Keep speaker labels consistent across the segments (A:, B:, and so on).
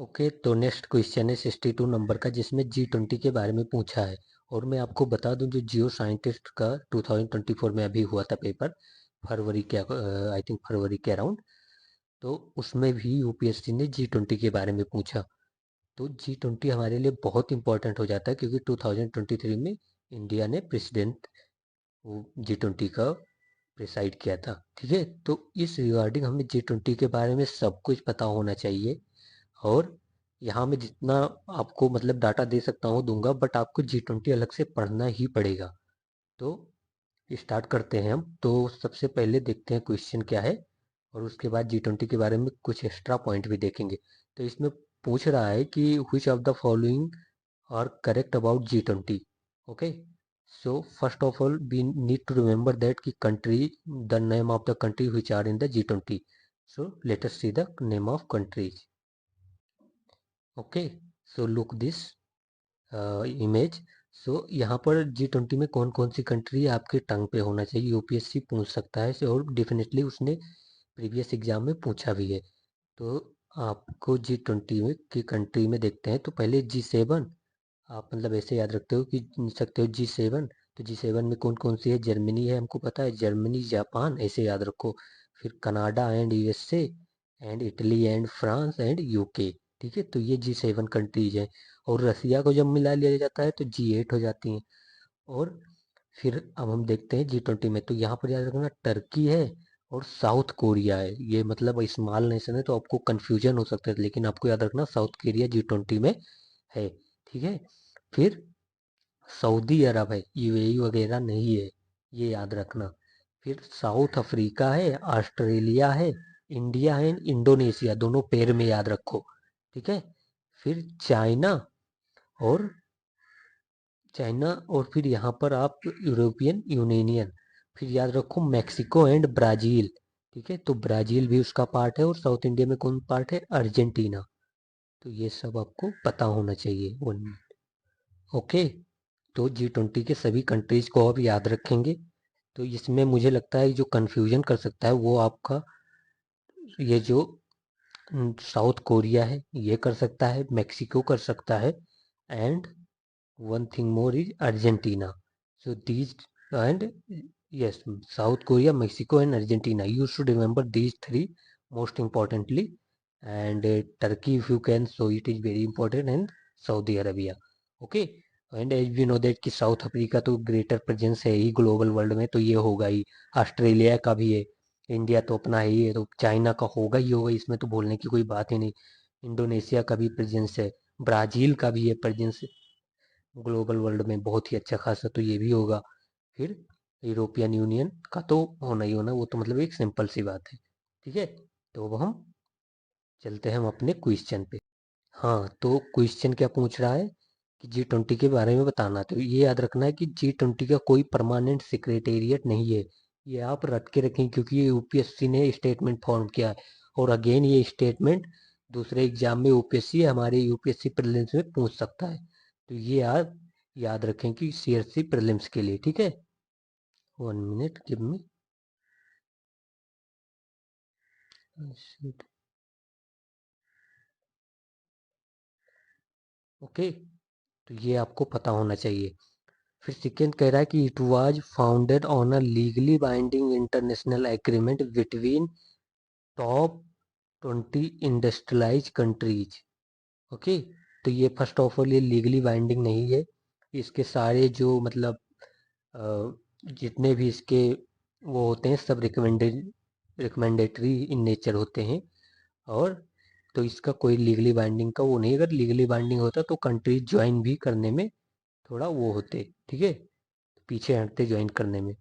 A: Okay, तो next question है 62 number का, जिसमें G20 के बारे में पूछा है। और मैं आपको बता दूं, जो जियो साइंटिस्ट का 2024 में अभी हुआ था पेपर, फरवरी के आई थिंक फरवरी के अराउंड, तो उसमें भी यूपीएससी ने G20 के बारे में पूछा। तो G20 हमारे लिए बहुत इंपॉर्टेंट हो जाता है, क्योंकि 2023 में इंडिया ने प्रेसिडेंट वो G20 का प्रिसाइड किया था। ठीक है, तो इस रिगार्डिंग हमें G20 के बारे में सब कुछ पता होना चाहिए। और यहाँ मैं जितना आपको मतलब डाटा दे सकता हूँ दूंगा, बट आपको G20 अलग से पढ़ना ही पड़ेगा। तो स्टार्ट करते हैं हम। तो सबसे पहले देखते हैं क्वेश्चन क्या है, और उसके बाद G20 के बारे में कुछ एक्स्ट्रा पॉइंट भी देखेंगे। तो इसमें पूछ रहा है कि which of the following are correct about G20। Okay, so first of all we need to remember that कि country, the name of the country which are in the G20। So let us see the name of countries. Okay, so look this image. So यहाँ पर G20 में कौन कौन सी country आपके टंग पे होना चाहिए, यूपीएससी पूछ सकता है, और डेफिनेटली उसने प्रीवियस एग्जाम में पूछा भी है। तो आपको G20 में की कंट्री में देखते हैं। तो पहले G7, आप मतलब ऐसे याद रखते हो कि सकते हो G7। तो G7 में कौन कौन सी है, जर्मनी है, हमको पता है, जर्मनी जापान, ऐसे याद रखो। फिर Canada and USA, and Italy and France and UK. ठीक है, तो ये G7 कंट्रीज है। और रसिया को जब मिला लिया जाता है तो G8 हो जाती हैं। और फिर अब हम देखते हैं G20 में, तो यहाँ पर याद रखना टर्की है और साउथ कोरिया है। ये मतलब स्मॉल नेशन है तो आपको कंफ्यूजन हो सकता है, लेकिन आपको याद रखना साउथ कोरिया G20 में है। ठीक है, फिर सऊदी अरब है, यूएई वगैरह नहीं है, ये याद रखना। फिर साउथ अफ्रीका है, ऑस्ट्रेलिया है, इंडिया है, इंडोनेशिया, दोनों पैर में याद रखो। ठीक है, फिर और चाइना और फिर यहाँ पर आप यूरोपियन यूनियन। फिर याद रखो मैक्सिको एंड ब्राज़ील। ठीक है, तो ब्राज़ील भी उसका पार्ट है। और साउथ इंडिया में कौन पार्ट है, अर्जेंटीना। तो ये सब आपको पता होना चाहिए। ओके, तो G20 के सभी कंट्रीज को आप याद रखेंगे। तो इसमें मुझे लगता है जो कंफ्यूजन कर सकता है वो आपका ये जो साउथ कोरिया है ये कर सकता है, मैक्सिको कर सकता है, and one thing more is Argentina. So these and yes, South Korea, Mexico and Argentina. You should remember these three most importantly. And Turkey, if you can, so it is very important, and Saudi Arabia. Okay. And as we know that कि south Africa तो greater presence है ही global world में, तो ये होगा ही। Australia का भी है, इंडिया तो अपना ही है, तो चाइना का होगा ही होगा, इसमें तो बोलने की कोई बात ही नहीं। इंडोनेशिया का भी प्रेजेंस है, ब्राज़ील का भी है प्रेजेंस ग्लोबल वर्ल्ड में बहुत ही अच्छा खासा, तो ये भी होगा। फिर यूरोपियन यूनियन का तो होना ही होना, वो तो मतलब एक सिंपल सी बात है। ठीक है, तो अब हम चलते हैं हम अपने क्वेश्चन पे। हाँ, तो क्वेश्चन क्या पूछ रहा है कि G20 के बारे में बताना। तो ये याद रखना है कि G20 का कोई परमानेंट सेक्रेटेरिएट नहीं है, ये आप रट के रखें, क्योंकि ये यूपीएससी ने स्टेटमेंट फॉर्म किया है। और अगेन ये स्टेटमेंट दूसरे एग्जाम में यूपीएससी हमारे यूपीएससी प्रीलिम्स में पूछ सकता है। तो ये आप याद रखें कि सीएससी प्रीलिम्स के लिए। ठीक है, 1 मिनट गिव मी। ओके, तो ये आपको पता होना चाहिए। फिर सेकेंड कह रहा है कि it was founded on a legally binding international agreement between top 20 industrialise countries. Okay, तो ये फर्स्ट ऑफ ऑल ये लीगली बाइंडिंग नहीं है। इसके सारे जो मतलब जितने भी इसके वो होते हैं सब रिकमेंडेटरी इन नेचर होते हैं। और तो इसका कोई लीगली बाइंडिंग का वो नहीं, अगर लीगली बाइंडिंग होता तो कंट्रीज ज्वाइन भी करने में थोड़ा वो होते। ठीक है, पीछे हटते ज्वाइन करने में।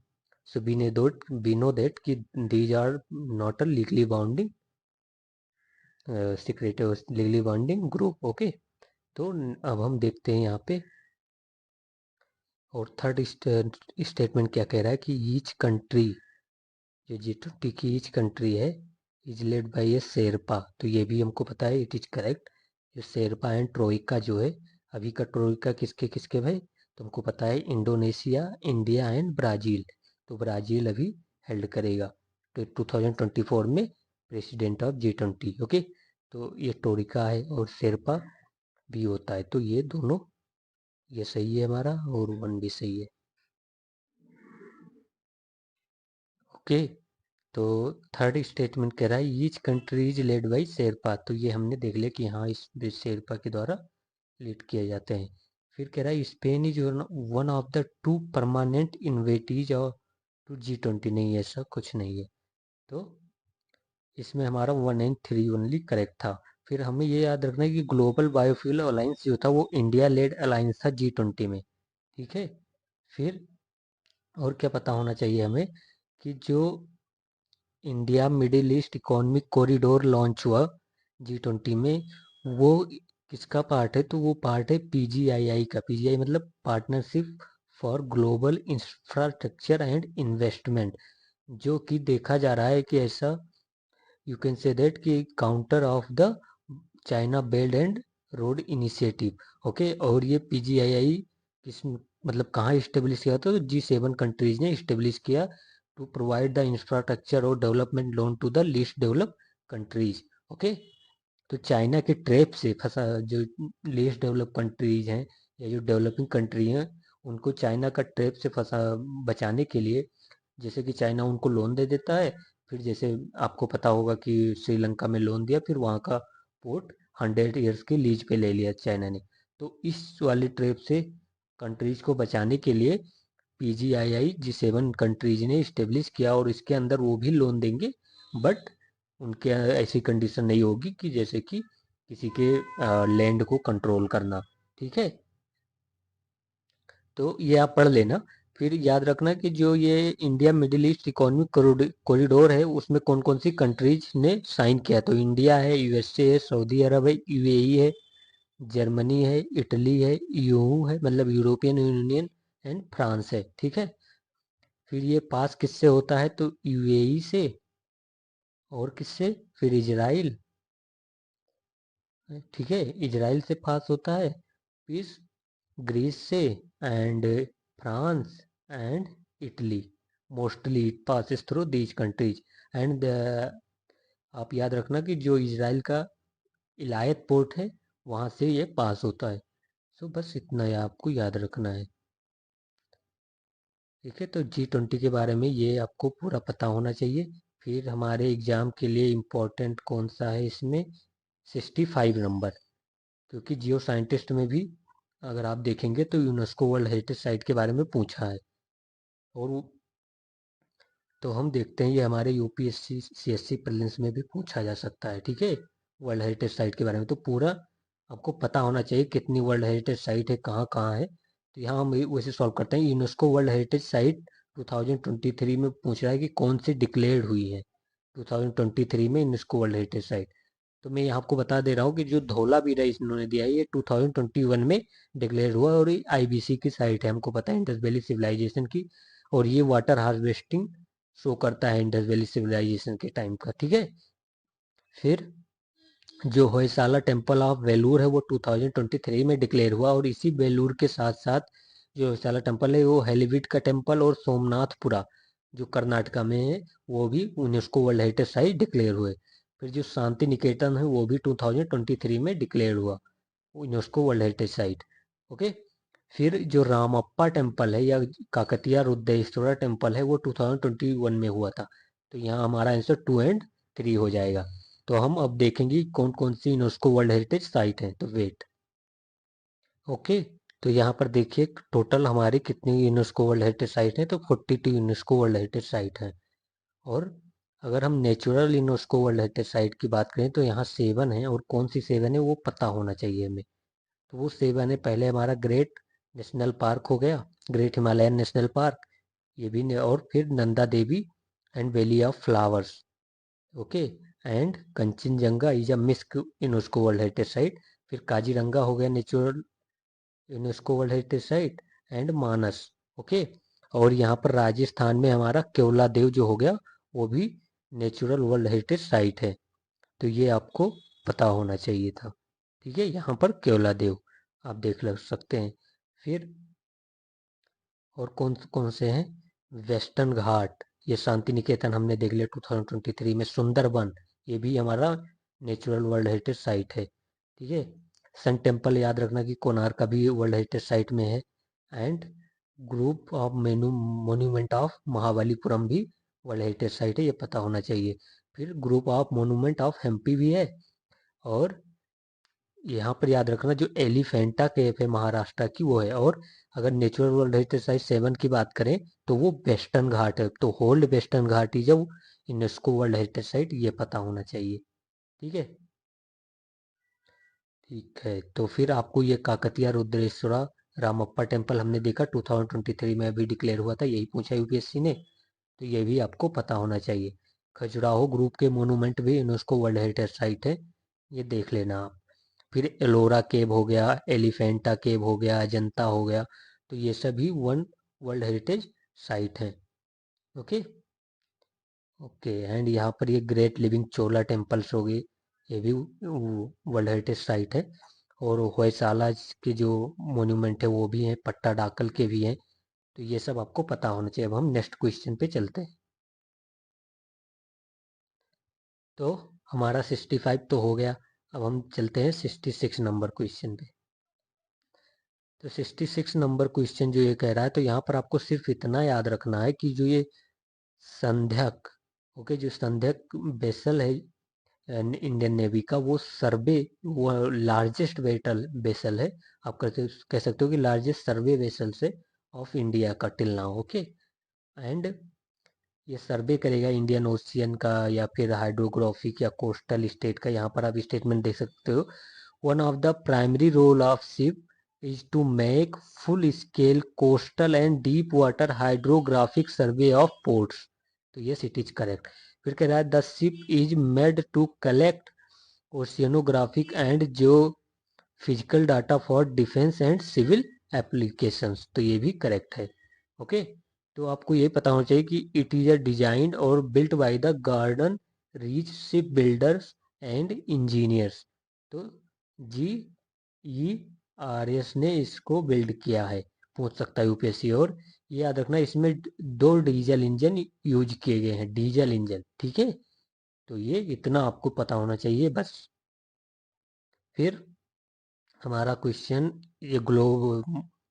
A: सो वी नो दैट कि these are not a legally binding secret legally binding group. Okay, तो अब हम देखते हैं यहाँ पे। और थर्ड स्टेटमेंट क्या कह रहा है कि ईच कंट्री, जो G20 की ईच कंट्री है, इज लेड बाय ए शेरपा। तो ये भी हमको पता है, इट इज करेक्ट। ये शेरपा एंड ट्रोइका जो है, अभी का ट्रोइका किसके किसके भाई, तुमको पता है, इंडोनेशिया, इंडिया एंड ब्राज़ील। तो ब्राज़ील अभी हेल्ड करेगा तो 2024 में प्रेसिडेंट ऑफ G20। ओके, तो ये टोरिका है और शेरपा भी होता है। तो ये दोनों, ये सही है हमारा और 1 भी सही है। ओके, तो थर्ड स्टेटमेंट कह रहा है each country is led by Sherpa. तो ये हमने देख लिया कि हाँ इस शेरपा के द्वारा लीड किए जाते हैं। फिर कह रहा है Spain is one of the 2 permanent invitees और टू G20। नहीं, ऐसा कुछ नहीं है। तो इसमें हमारा 1 एंड 3 ओनली करेक्ट था। फिर हमें ये याद रखना है कि ग्लोबल बायोफ्यूल अलायंस जो था वो इंडिया लेड अलायंस था G20 में। ठीक है। फिर और क्या पता होना चाहिए हमें कि जो India middle east economic corridor launch हुआ G20 में, वो किसका पार्ट है? तो वो पार्ट है PGII का। PGI मतलब partnership for global infrastructure and investment, जो कि देखा जा रहा है कि ऐसा यू कैन से दैट कि counter of the China belt and road initiative. Okay, और ये PGII किस मतलब कहाँ इस्टेब्लिश किया? तो G7 कंट्रीज ने इस्टेब्लिश किया टू प्रोवाइड द इंफ्रास्ट्रक्चर और development loan to the least develop countries. Okay, तो चाइना के ट्रैप से फंसा जो लीस्ट डेवलप कंट्रीज हैं या जो डेवलपिंग कंट्री हैं, उनको चाइना का ट्रैप से फंसा बचाने के लिए, जैसे कि चाइना उनको लोन दे देता है। फिर जैसे आपको पता होगा कि श्रीलंका में लोन दिया, फिर वहाँ का पोर्ट 100 ईयर्स के लीज पे ले लिया चाइना ने। तो इस वाले ट्रैप से कंट्रीज को बचाने के लिए PGII G7 कंट्रीज ने इस्टेब्लिश किया, और इसके अंदर वो भी लोन देंगे, बट उनके ऐसी कंडीशन नहीं होगी कि जैसे कि किसी के लैंड को कंट्रोल करना। ठीक है, तो ये आप पढ़ लेना। फिर याद रखना कि जो ये India middle east economic corridor है, उसमें कौन कौन सी कंट्रीज ने साइन किया? तो इंडिया है, USA है, सऊदी अरब है, UAE है, जर्मनी है, इटली है, EU है मतलब यूरोपियन यूनियन, एंड फ्रांस है। ठीक है, फिर ये पास किससे होता है? तो UAE से, और किससे? फिर इजराइल। ठीक है, इजराइल से पास होता है, फिर ग्रीस से, and France, and Italy. Mostly it passes through these countries. And आप याद रखना कि जो इजराइल का इलायत पोर्ट है, वहाँ से ये पास होता है। सो बस इतना ही आपको याद रखना है। ठीक है, तो G20 के बारे में ये आपको पूरा पता होना चाहिए। फिर हमारे एग्जाम के लिए इम्पोर्टेंट कौन सा है इसमें? 65 नंबर, क्योंकि जियो साइंटिस्ट में भी अगर आप देखेंगे तो यूनेस्को वर्ल्ड हेरिटेज साइट के बारे में पूछा है। और तो हम देखते हैं ये हमारे UPSC CSC प्रीलिम्स में भी पूछा जा सकता है। ठीक है, वर्ल्ड हेरिटेज साइट के बारे में तो पूरा आपको पता होना चाहिए कितनी वर्ल्ड हेरिटेज साइट है, कहाँ कहाँ है। तो यहाँ हम वैसे सॉल्व करते हैं। यूनेस्को वर्ल्ड हेरिटेज साइट 2023 में पूछ रहा है कि कौन सी डिक्लेयर्ड हुई है 2023 में यूनेस्को वर्ल्ड हेरिटेज साइट। तो मैं यहाँ आपको बता दे रहा हूँ कि जो धौलावीरा इन्होंने दिया है ये 2021 में डिक्लेयर हुआ, और ये IBC की साइट है, हमको पता है, इंडस वैली सिविलाइजेशन की। और ये वाटर हार्वेस्टिंग शो करता है इंडस वैली सिविलाइजेशन के टाइम का। ठीक है, फिर जो होयसाला टेम्पल ऑफ वेलूर है वो 2023 में डिक्लेयर हुआ, और इसी वेलूर के साथ साथ जो होयसाला टेम्पल है वो हेलीविट का टेम्पल और सोमनाथपुरा जो कर्नाटका में है वो भी UNESCO world heritage site declare हुए। फिर जो शांति निकेतन है वो भी 2023 में डिक्लेयर हुआ UNESCO world heritage site. Okay, फिर जो रामप्पा टेम्पल है या काकतिया रुद्रेश्वरा टेम्पल है वो 2021 में हुआ था। तो यहाँ हमारा आंसर 2 एंड 3 हो जाएगा। तो हम अब देखेंगे कौन कौन सी यूनेस्को वर्ल्ड हेरिटेज साइट है। तो वेट, ओके, तो यहाँ पर देखिए टोटल हमारी कितनी यूनेस्को वर्ल्ड हेरिटेज साइट है? तो 42 यूनेस्को वर्ल्ड हेरिटेज साइट है। और अगर हम natural UNESCO world heritage site की बात करें तो यहाँ 7 है, और कौन सी 7 है वो पता होना चाहिए हमें। तो वो 7 है, पहले हमारा ग्रेट नेशनल पार्क हो गया, ग्रेट हिमालयन नेशनल पार्क, ये भी और फिर Nanda Devi and valley of flowers. Okay, and Kanchenjunga is a misc UNESCO world heritage site. फिर काजीरंगा हो गया natural UNESCO world heritage site, and Manas. Okay, और यहाँ पर राजस्थान में हमारा केवला देव जो हो गया वो भी नेचुरल वर्ल्ड हेरिटेज साइट है। तो ये आपको पता होना चाहिए था। ठीक है, यहाँ पर केवला देव आप देख लग सकते हैं। फिर और कौन कौन से हैं? वेस्टर्न घाट, ये शांति निकेतन हमने देख लिया 2023 में। सुंदरबन, ये भी हमारा नेचुरल वर्ल्ड हेरिटेज साइट है, ठीक है। सन टेम्पल याद रखना कि कोणार्क का भी वर्ल्ड हेरिटेज साइट में है। And group of menu monument of Mahabalipuram भी वर्ल्ड हेरिटेज साइट है, ये पता होना चाहिए। फिर group of monument of Hampi भी है। और यहाँ पर याद रखना जो एलिफेंटा केव है महाराष्ट्र की वो है। और अगर नेचुरल वर्ल्ड हेरिटेज साइट 7 की बात करें तो वो वेस्टर्न घाट है, तो होल्ड वेस्टर्न घाट ही जब यूनेस्को वर्ल्ड हेरिटेज साइट, ये पता होना चाहिए, ठीक है। ठीक है, तो फिर आपको ये काकतिया रुद्रेश्वरा रामप्पा टेम्पल हमने देखा 2023 में अभी डिक्लेयर हुआ था, यही पूछा यूपीएससी ने, तो ये भी आपको पता होना चाहिए। खजुराहो ग्रुप के मोनूमेंट भी यूनेस्को वर्ल्ड हेरिटेज साइट है, ये देख लेना आप। फिर एलोरा केव हो गया, एलिफेंटा केव हो गया, अजंता हो गया, तो ये सभी वन वर्ल्ड हेरिटेज साइट हैं। Okay okay. एंड यहाँ पर ये ग्रेट लिविंग चोला टेम्पल्स हो गए, ये भी वर्ल्ड हेरिटेज साइट है। और होयसाला के जो मोन्यूमेंट है वो भी हैं, पट्टाडाकल के भी हैं, तो ये सब आपको पता होना चाहिए। अब हम नेक्स्ट क्वेश्चन पे चलते हैं। तो हमारा 65 तो हो गया, अब हम चलते हैं 66 नंबर क्वेश्चन पे। तो 66 नंबर क्वेश्चन जो ये कह रहा है, तो यहाँ पर आपको सिर्फ इतना याद रखना है कि जो ये संध्याक, ओके, जो संध्याक वेसल है इंडियन नेवी का, वो सर्वे, वो लार्जेस्ट वेसल है। आप कह सकते हो कि लार्जेस्ट सर्वे वेसल से ऑफ इंडिया का टिल नाउ, ओके। एंड ये सर्वे करेगा इंडियन ओशियन का या फिर हाइड्रोग्राफिक या कोस्टल स्टेट का। यहाँ पर आप स्टेटमेंट देख सकते हो, one of the primary role of ship is to make full scale coastal and deep water hydrographic survey of ports, तो ये इट इज करेक्ट। फिर कह रहा है the ship is made to collect oceanographic and geophysical data for defence and civil applications, तो ये भी correct है, ओके। तो आपको ये पता होना चाहिए कि इट इज अ डिजाइंड और built by the garden reach ship builders and engineers, तो GERS ने इसको बिल्ड किया है, पूछ सकता है यूपीएससी। और ये याद रखना इसमें 2 डीजल इंजन यूज किए गए हैं, डीजल इंजन, ठीक है। तो ये इतना आपको पता होना चाहिए बस। फिर हमारा क्वेश्चन, ये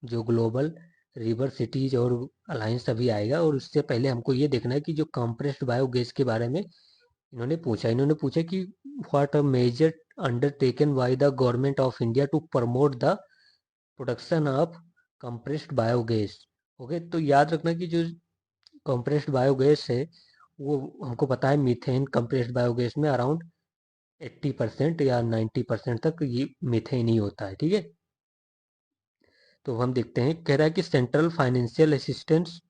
A: जो ग्लोबल रिवर सिटीज और अलायंस अभी आएगा, और उससे पहले हमको ये देखना है कि जो कंप्रेस्ड बायोगैस के बारे में इन्होंने पूछा कि what a major undertaken by the government of India to promote the production of compressed biogas, okay. तो याद रखना कि जो कंप्रेस्ड बायोगैस है वो हमको पता है मीथेन कंप्रेस्ड बायोगैस में अराउंड 80% या 90% तक ये मीथेन ही होता है, ठीक है। तो हम देखते हैं, कह रहा है कि central financial assistance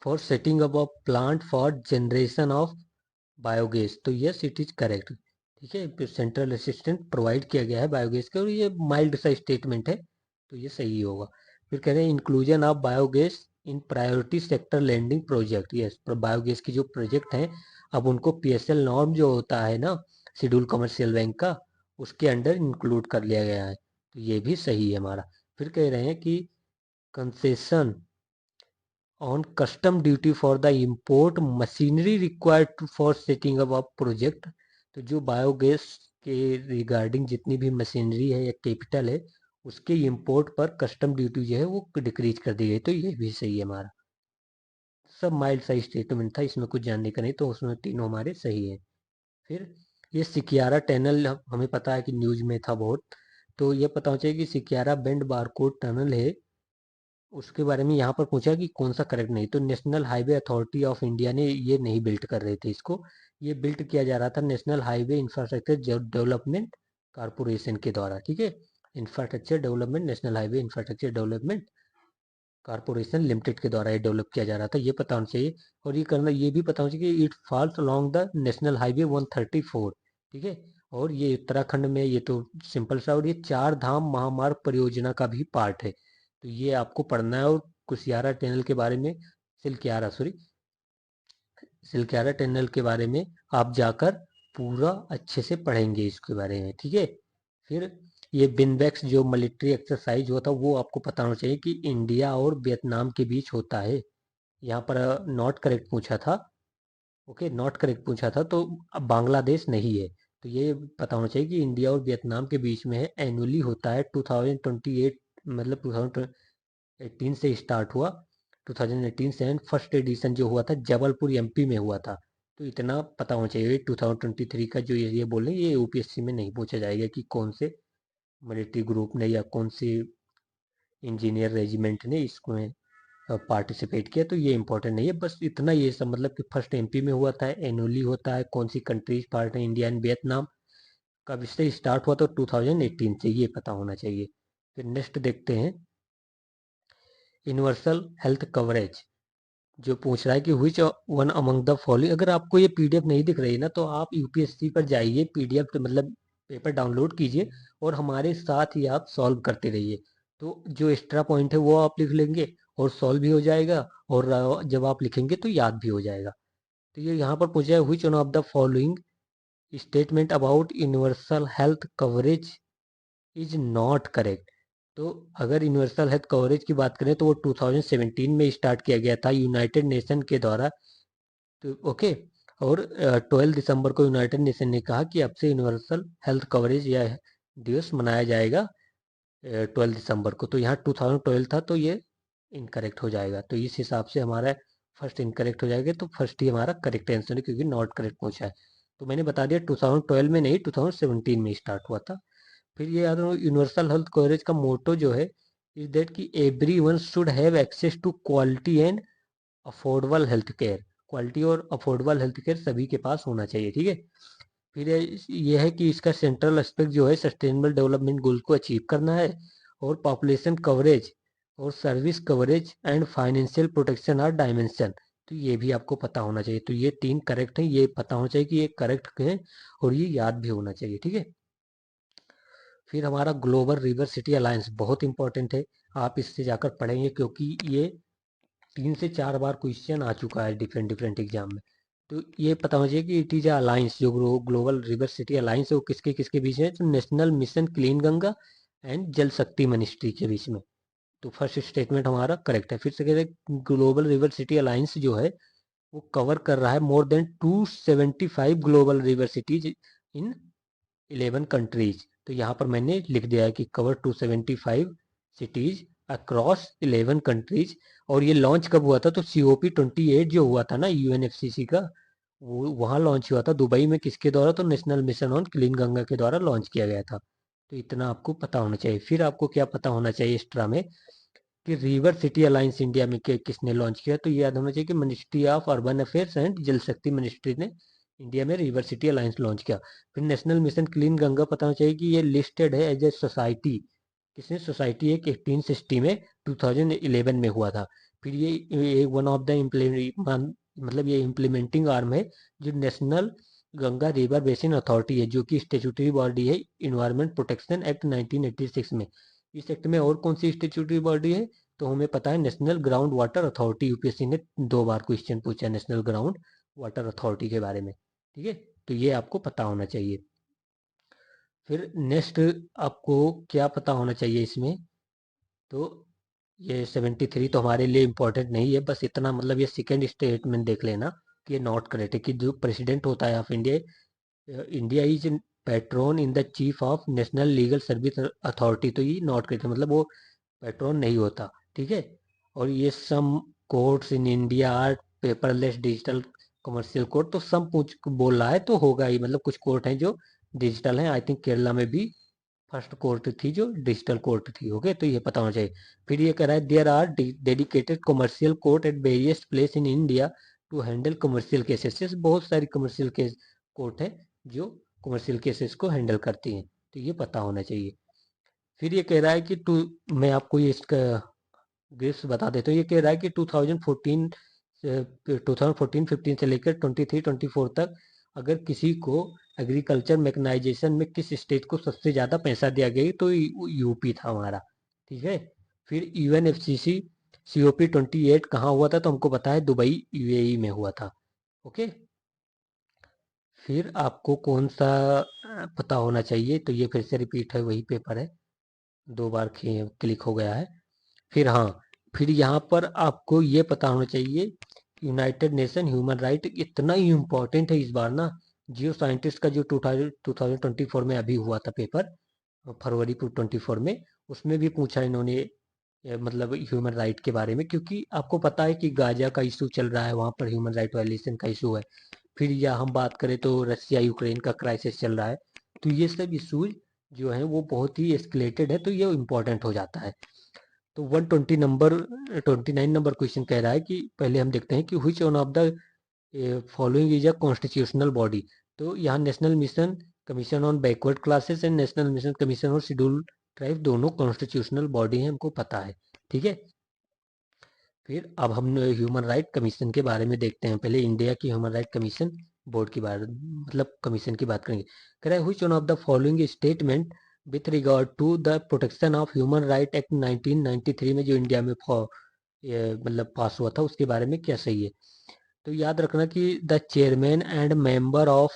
A: for setting up of plant for generation of biogas, तो यस इट इज करेक्ट, ठीक है। सेंट्रल असिस्टेंट प्रोवाइड किया गया है बायोगैस के, और ये माइल्ड सा स्टेटमेंट है, तो ये सही होगा। फिर कह रहे हैं inclusion of biogas in priority sector lending project, yes biogas की जो प्रोजेक्ट हैं अब उनको PSL नॉर्म जो होता है ना, शेड्यूल कमर्शियल बैंक का, उसके अंडर इंक्लूड कर लिया गया है, तो ये भी सही है हमारा। फिर कह रहे हैं कि concession on custom duty for the import machinery required for setting up of project, तो जो बायोगैस के रिगार्डिंग जितनी भी मशीनरी है या कैपिटल है उसके इंपोर्ट पर कस्टम ड्यूटी जो है वो डिक्रीज कर दी गई, तो ये भी सही है हमारा। सब माइल्ड सा स्टेटमेंट था, इसमें कुछ जानने का नहीं, तो उसमें तीनों हमारे सही है। फिर ये सिकियारा टनल हमें पता है कि न्यूज में था बहुत, तो ये पता होना चाहिए कि सिकियारा बेंड बारकोड टनल है, उसके बारे में यहाँ पर पूछा कि कौन सा करेक्ट नहीं, तो national highway authority of India ने ये नहीं बिल्ड कर रहे थे इसको, ये बिल्ड किया जा रहा था national highway infrastructure development corporation के द्वारा, ठीक है। Infrastructure development, national highway infrastructure development corporation limited के द्वारा ये डेवलप किया जा रहा था, ये पता होना चाहिए। और ये भी पता होना चाहिए कि it falls along the national highway 134, ठीक है। और ये उत्तराखंड में, ये तो सिंपल सा, और ये 4 धाम महामार्ग परियोजना का भी पार्ट है, तो ये आपको पढ़ना है। और कुसियारा टनल के बारे में, सिलक्यारा सॉरी सिलक्यारा टनल के बारे में आप जाकर पूरा अच्छे से पढ़ेंगे इसके बारे में, ठीक है। फिर ये बिनबैक्स जो मिलिट्री एक्सरसाइज हुआ था वो आपको पता होना चाहिए कि इंडिया और वियतनाम के बीच होता है। यहाँ पर नॉट करेक्ट पूछा था, ओके, नॉट करेक्ट पूछा था, तो अब बांग्लादेश नहीं है, तो ये पता होना चाहिए कि इंडिया और वियतनाम के बीच में है, एनुअली होता है 2028, मतलब 2018 से स्टार्ट हुआ, 2018 से, एंड फर्स्ट एडिशन जो हुआ था जबलपुर एमपी में हुआ था। तो इतना पता होना चाहिए। 2023 का जो ये बोल रहे हैं, ये यूपीएससी में नहीं पूछा जाएगा कि कौन से मिलिट्री ग्रुप ने या कौन सी इंजीनियर रेजिमेंट ने इसमें पार्टिसिपेट किया, तो ये इंपॉर्टेंट नहीं है। बस इतना ये सब, मतलब कि फर्स्ट एमपी में हुआ था, एनुअली होता है, कौन सी कंट्रीज पार्ट है, इंडिया एंड वियतनाम, कब इससे स्टार्ट हुआ, तो 2018 से, ये पता होना चाहिए। फिर नेक्स्ट देखते हैं, यूनिवर्सल हेल्थ कवरेज जो पूछ रहा है कि which one among the following. अगर आपको ये पीडीएफ नहीं दिख रही ना, तो आप यूपीएससी पर जाइए, पीडीएफ तो मतलब पेपर डाउनलोड कीजिए और हमारे साथ ही आप सॉल्व करते रहिए। तो जो एक्स्ट्रा पॉइंट है वो आप लिख लेंगे और सॉल्व भी हो जाएगा, और जब आप लिखेंगे तो याद भी हो जाएगा। तो ये यहाँ पर पूछा है, which one of the following statement about universal health coverage is not correct. तो अगर यूनिवर्सल हेल्थ कवरेज की बात करें तो वो 2017 में स्टार्ट किया गया था यूनाइटेड नेशन के द्वारा। तो ओके, और 12 दिसंबर को यूनाइटेड नेशन ने कहा कि अब से यूनिवर्सल हेल्थ कवरेज या दिवस मनाया जाएगा 12 दिसंबर को। तो यहाँ 2012 था, तो ये इनकरेक्ट हो जाएगा। तो इस हिसाब से हमारा फर्स्ट इनकरेक्ट हो जाएगा, तो फर्स्ट ही हमारा करेक्ट आंसर है, क्योंकि नॉट करेक्ट पूछा है। तो मैंने बता दिया 2012 में नहीं, 2017 में स्टार्ट हुआ था। फिर ये याद रखो, यूनिवर्सल हेल्थ कवरेज का मोटो जो है इज दैट कि every one should have access to quality and affordable health care. Quality और अफोर्डेबल हेल्थ केयर सभी के पास होना चाहिए, ठीक है। फिर ये है कि इसका सेंट्रल एस्पेक्ट जो है सस्टेनेबल डेवलपमेंट गोल को अचीव करना है, और पॉपुलेशन कवरेज और service coverage and financial protection are dimension. तो ये भी आपको पता होना चाहिए। तो ये तीन करेक्ट हैं, ये पता होना चाहिए कि ये करेक्ट है, और ये याद भी होना चाहिए, ठीक है। फिर हमारा ग्लोबल रिवर सिटी अलायंस बहुत इंपॉर्टेंट है, आप इससे जाकर पढ़ेंगे, क्योंकि ये 3 से 4 बार क्वेश्चन आ चुका है डिफरेंट डिफरेंट एग्जाम में। तो ये पता होना चाहिए कि इट इज अलायंस, जो ग्लोबल रिवर सिटी अलायंस है वो किसके किसके बीच है, तो national mission clean Ganga and जल शक्ति मिनिस्ट्री के बीच में। तो फर्स्ट स्टेटमेंट हमारा करेक्ट है। फिर से कहते हैं ग्लोबल रिवर सिटी अलायंस जो है वो कवर कर रहा है more than 275 global river cities in 11 countries. तो यहाँ पर मैंने लिख दिया है कि कवर 275 सिटीज अक्रॉस 11 कंट्रीज। और ये लॉन्च कब हुआ था, तो COP28 जो हुआ था ना UNFCCC का, वो वहाँ लॉन्च हुआ था दुबई में, किसके द्वारा, तो national mission on clean Ganga के द्वारा लॉन्च किया गया था। तो इतना आपको पता होना चाहिए। फिर आपको क्या पता होना चाहिए एक्स्ट्रा में, कि रिवर सिटी अलायंस इंडिया में किसने लॉन्च किया। तो ये याद होना चाहिए कि ministry of urban affairs and जल शक्ति मिनिस्ट्री ने इंडिया में रिवर सिटी अलायंस लॉन्च किया। फिर नेशनल मिशन क्लीन गंगा पता होना चाहिए कि ये लिस्टेड है एज ए सोसाइटी, किसने, सोसाइटी एक 1860 में 2011 में हुआ था। फिर ये वन ऑफ द मतलब ये इम्प्लीमेंटिंग आर्म है जो national Ganga river basin authority है, जो कि स्टेचुटरी बॉडी है इन्वायरमेंट प्रोटेक्शन एक्ट 1986 में। इस एक्ट में और कौन सी स्टेचुटरी बॉडी है, तो हमें पता है national ground water authority. UPSC ने 2 बार क्वेश्चन पूछा है नेशनल ग्राउंड वाटर अथॉरिटी के बारे में, ठीक है। तो ये आपको पता होना चाहिए। फिर नेक्स्ट आपको क्या पता होना चाहिए इसमें, तो ये 73 तो हमारे लिए इम्पोर्टेंट नहीं है, बस इतना, मतलब ये सेकेंड स्टेटमेंट देख लेना कि ये नॉट करेक्ट है, कि जो प्रेसिडेंट होता है of India, India is patron in the chief of national legal service authority. तो ये नॉट करेक्ट है, मतलब वो पैट्रोन नहीं होता, ठीक है। और ये some courts in India are paperless digital commercial court. तो सम पूछ बोल रहा है तो होगा ही, मतलब कुछ कोर्ट हैं जो डिजिटल हैं। आई थिंक केरला में भी फर्स्ट कोर्ट थी जो डिजिटल कोर्ट थी, ओके। तो ये पता होना चाहिए। फिर ये कह रहा है there are dedicated commercial court at various place in India to handle commercial cases. बहुत सारी कमर्शियल केस कोर्ट है जो कमर्शियल केसेस को हैंडल करती हैं, तो ये पता होना चाहिए। फिर ये कह रहा है कि मैं आपको ये इसका ग्रिप्स बता देता हूँ। ये कह रहा है कि 2014 से 2014-15 से लेकर 23-24 तक अगर किसी को एग्रीकल्चर मैकेनाइजेशन में किस स्टेट को सबसे ज़्यादा पैसा दिया गया, तो यूपी था हमारा, ठीक है। फिर UNFCCC COP28 कहाँ हुआ था, तो हमको पता है दुबई UAE में हुआ था, ओके। फिर आपको कौन सा पता होना चाहिए, तो ये फिर से रिपीट है, वही पेपर है, 2 बार क्लिक हो गया है। फिर हाँ, फिर यहाँ पर आपको ये पता होना चाहिए यूनाइटेड नेशन ह्यूमन राइट इतना ही इम्पोर्टेंट है इस बार ना, जियो साइंटिस्ट का जो 2024 में अभी हुआ था पेपर, फरवरी 24 में, उसमें भी पूछा इन्होंने मतलब ह्यूमन राइट के बारे में, क्योंकि आपको पता है कि गाजा का इशू चल रहा है, वहाँ पर ह्यूमन राइट वायलेशन का इशू है। फिर या हम बात करें तो रसिया यूक्रेन का क्राइसिस चल रहा है। तो ये सब इशूज जो हैं वो बहुत ही एस्केलेटेड है, तो ये इम्पोर्टेंट हो जाता है। तो 29 नंबर क्वेश्चन कह रहा है कि पहले हम देखते हैं कि which one of the following is a constitutional body. तो यहाँ national mission commission on backward classes and national mission commission on schedule tribe दोनों कॉन्स्टिट्यूशनल बॉडी हैं, हमको पता है। ठीक है, फिर अब हम ह्यूमन राइट कमीशन के बारे में देखते हैं। पहले इंडिया की ह्यूमन राइट कमीशन बोर्ड की बात, मतलब कमीशन की बात करेंगे। कह रहा है which one of the following statement with regard to the protection of human right act 1993 में जो इंडिया में मतलब पास हुआ था, उसके बारे में क्या सही है। तो याद रखना कि the chairman and member of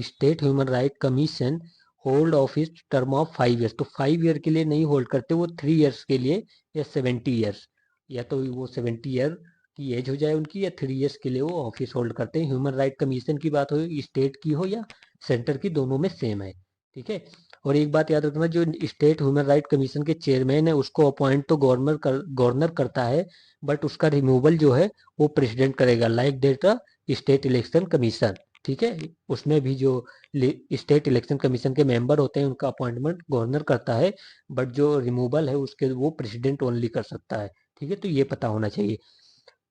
A: state human right commission hold office term of 5 years. तो 5 ईयर के लिए नहीं होल्ड करते, वो 3 ईयर्स के लिए या 70 ईयर्स, या तो वो 70 ईयर की एज हो जाए उनकी, या 3 ईयर्स के लिए वो ऑफिस होल्ड करते हैं। ह्यूमन राइट कमीशन की बात हो, स्टेट की हो या सेंटर की, दोनों में सेम है। ठीक है, और एक बात याद रखना, जो स्टेट ह्यूमन राइट कमीशन के चेयरमैन है उसको अपॉइंट तो गवर्नर करता है, बट उसका रिमूवल जो है वो प्रेसिडेंट करेगा, like that state election commission. ठीक है, उसमें भी जो स्टेट इलेक्शन कमीशन के मेंबर होते हैं उनका अपॉइंटमेंट गवर्नर करता है, बट जो रिमूवल है उसके वो प्रेसिडेंट ओनली कर सकता है। ठीक है, तो ये पता होना चाहिए।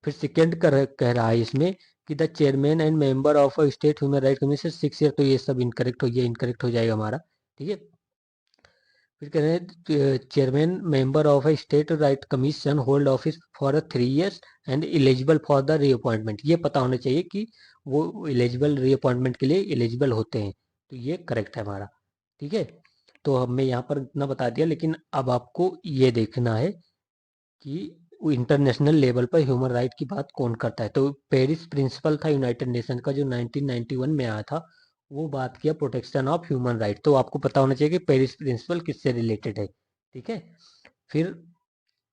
A: फिर सेकेंड कह रहा है इसमें कि the chairman and member of a state human right commission 6 year, तो ये सब इनकरेक्ट हो जाएगा हमारा। ठीक है, फिर कह रहे हैं chairman member of a state right commission hold office for 3 years and eligible for the reappointment. ये पता होना चाहिए कि वो एलिजिबल रीअपॉइंटमेंट के लिए एलिजिबल होते हैं, तो ये करेक्ट है हमारा। ठीक है, तो हमने यहाँ पर इतना बता दिया, लेकिन अब आपको ये देखना है कि इंटरनेशनल लेवल पर ह्यूमन राइट की बात कौन करता है। तो पेरिस प्रिंसिपल था यूनाइटेड नेशन का, जो 1991 में आया था, वो बात किया प्रोटेक्शन ऑफ ह्यूमन राइट। तो आपको पता होना चाहिए कि पेरिस प्रिंसिपल किससे रिलेटेड है। ठीक है, फिर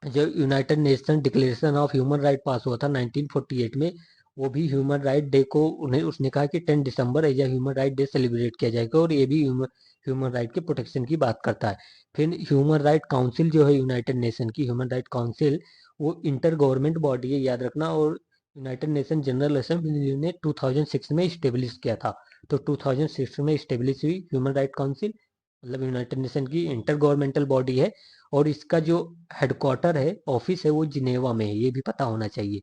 A: जो United Nation declaration of human right pass हुआ था 1948 में, वो भी ह्यूमन राइट डे को उन्हें उसने कहा कि 10 दिसंबर as human right day celebrate किया जाएगा, और ये भी ह्यूमन राइट के प्रोटेक्शन की बात करता है। फिर ह्यूमन राइट काउंसिल जो है यूनाइटेड नेशन की ह्यूमन राइट काउंसिल, वो इंटर गवर्नमेंट बॉडी है, याद रखना, और यूनाइटेड नेशन जनरल असेंबली ने 2006 में इस्टेब्लिश किया था। तो 2006 में इस्टेब्लिश हुई ह्यूमन राइट काउंसिल, मतलब यूनाइटेड नेशन की इंटर गवर्नमेंटल बॉडी है, और इसका जो हेडक्वार्टर है, ऑफिस है, वो जिनेवा में है, ये भी पता होना चाहिए।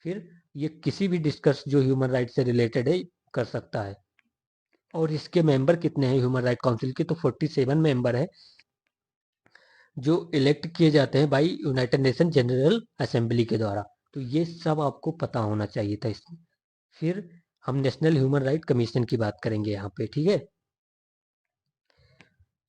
A: फिर ये किसी भी डिस्कस जो ह्यूमन राइट से रिलेटेड है कर सकता है। और इसके मेंबर कितने हैं ह्यूमन राइट काउंसिल के, तो 47 मेंबर है, जो इलेक्ट किए जाते हैं by United nation general assembly के द्वारा। तो ये सब आपको पता होना चाहिए था इसमें। फिर हम नेशनल ह्यूमन राइट कमीशन की बात करेंगे यहाँ पे। ठीक है,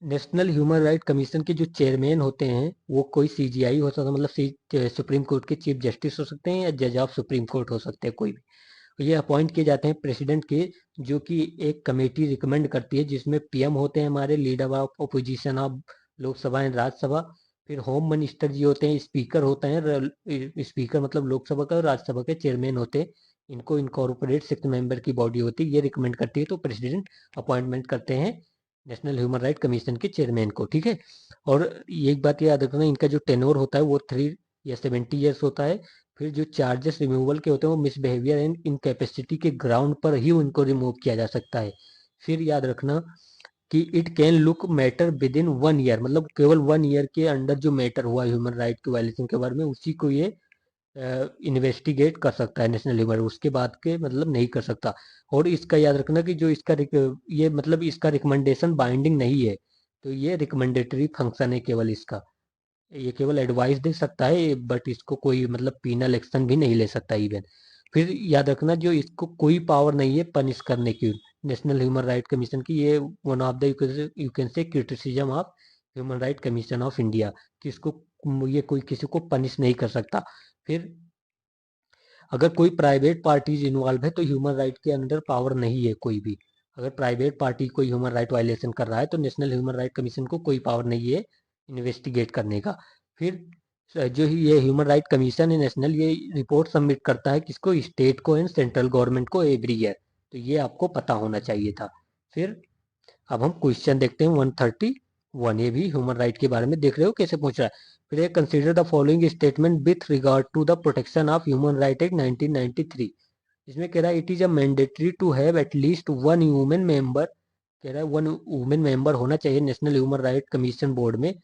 A: नेशनल ह्यूमन राइट कमीशन के जो चेयरमैन होते हैं वो कोई सीजीआई हो सकता है, मतलब सुप्रीम कोर्ट के चीफ जस्टिस हो सकते हैं, या जज ऑफ सुप्रीम कोर्ट हो सकते हैं, कोई भी। ये अपॉइंट किए जाते हैं प्रेसिडेंट के, जो कि एक कमेटी रिकमेंड करती है, जिसमें पीएम होते हैं हमारे leader of opposition of Lok Sabha and Rajya Sabha. फिर होम मिनिस्टर जी होते हैं, स्पीकर होते हैं, स्पीकर मतलब लोकसभा का और राज्यसभा के चेयरमैन होते हैं। इनको इनकॉर्पोरेट 6 मेंबर की बॉडी होती है, ये रिकमेंड करती है, तो प्रेसिडेंट अपॉइंटमेंट करते हैं नेशनल ह्यूमन राइट कमीशन के चेयरमैन को। ठीक है, और एक बात याद रखना, इनका जो टेनोर होता है वो 3 या 70 ईयर्स होता है। फिर जो चार्जेस रिमूवल के होते हैं वो मिसबिहेवियर एंड इनकैपेसिटी के ग्राउंड पर ही उनको रिमूव किया जा सकता है। फिर याद रखना कि it can look matter with in 1 year, मतलब केवल 1 ईयर के अंदर जो मैटर हुआ ह्यूमन राइट के वायलेशन के बारे में, उसी को ये इन्वेस्टिगेट कर सकता है नेशनल ह्यूमन, उसके बाद के मतलब नहीं कर सकता। और इसका याद रखना कि जो इसका ये मतलब इसका रिकमेंडेशन बाइंडिंग नहीं है, तो ये रिकमेंडेटरी फंक्शन है केवल इसका, ये केवल एडवाइस दे सकता है, बट इसको कोई मतलब पीनल एक्शन भी नहीं ले सकता इवन। फिर याद रखना, जो इसको कोई पावर नहीं है पनिश करने की नेशनल ह्यूमन राइट कमीशन की, ये one of the you can say criticism of human right commission of India, कि इसको ये कोई किसी को पनिश नहीं कर सकता। फिर अगर कोई प्राइवेट पार्टीज इन्वॉल्व है तो ह्यूमन राइट के अंडर पावर नहीं है कोई भी। अगर प्राइवेट पार्टी कोई ह्यूमन राइट वायलेशन कर रहा है तो नेशनल ह्यूमन राइट कमीशन को कोई पावर नहीं है इन्वेस्टिगेट करने का। फिर जो ये ह्यूमन राइट कमीशन है नेशनल, ये रिपोर्ट सबमिट करता है किसको, स्टेट को एंड सेंट्रल गवर्नमेंट को एवरी ईयर। तो ये आपको पता होना चाहिए था। फिर अब हम क्वेश्चन देखते हैं 131, ये भी ह्यूमन राइट के बारे में देख रहे हो कैसे पूछ रहा है। फिर consider the following statement with regard to the protection of human right act 1993। इसमें कह रहा है it is a mandatory to have at least one human member, कह रहा है वन वुमेन मेंबर होना चाहिए national human right commission board में,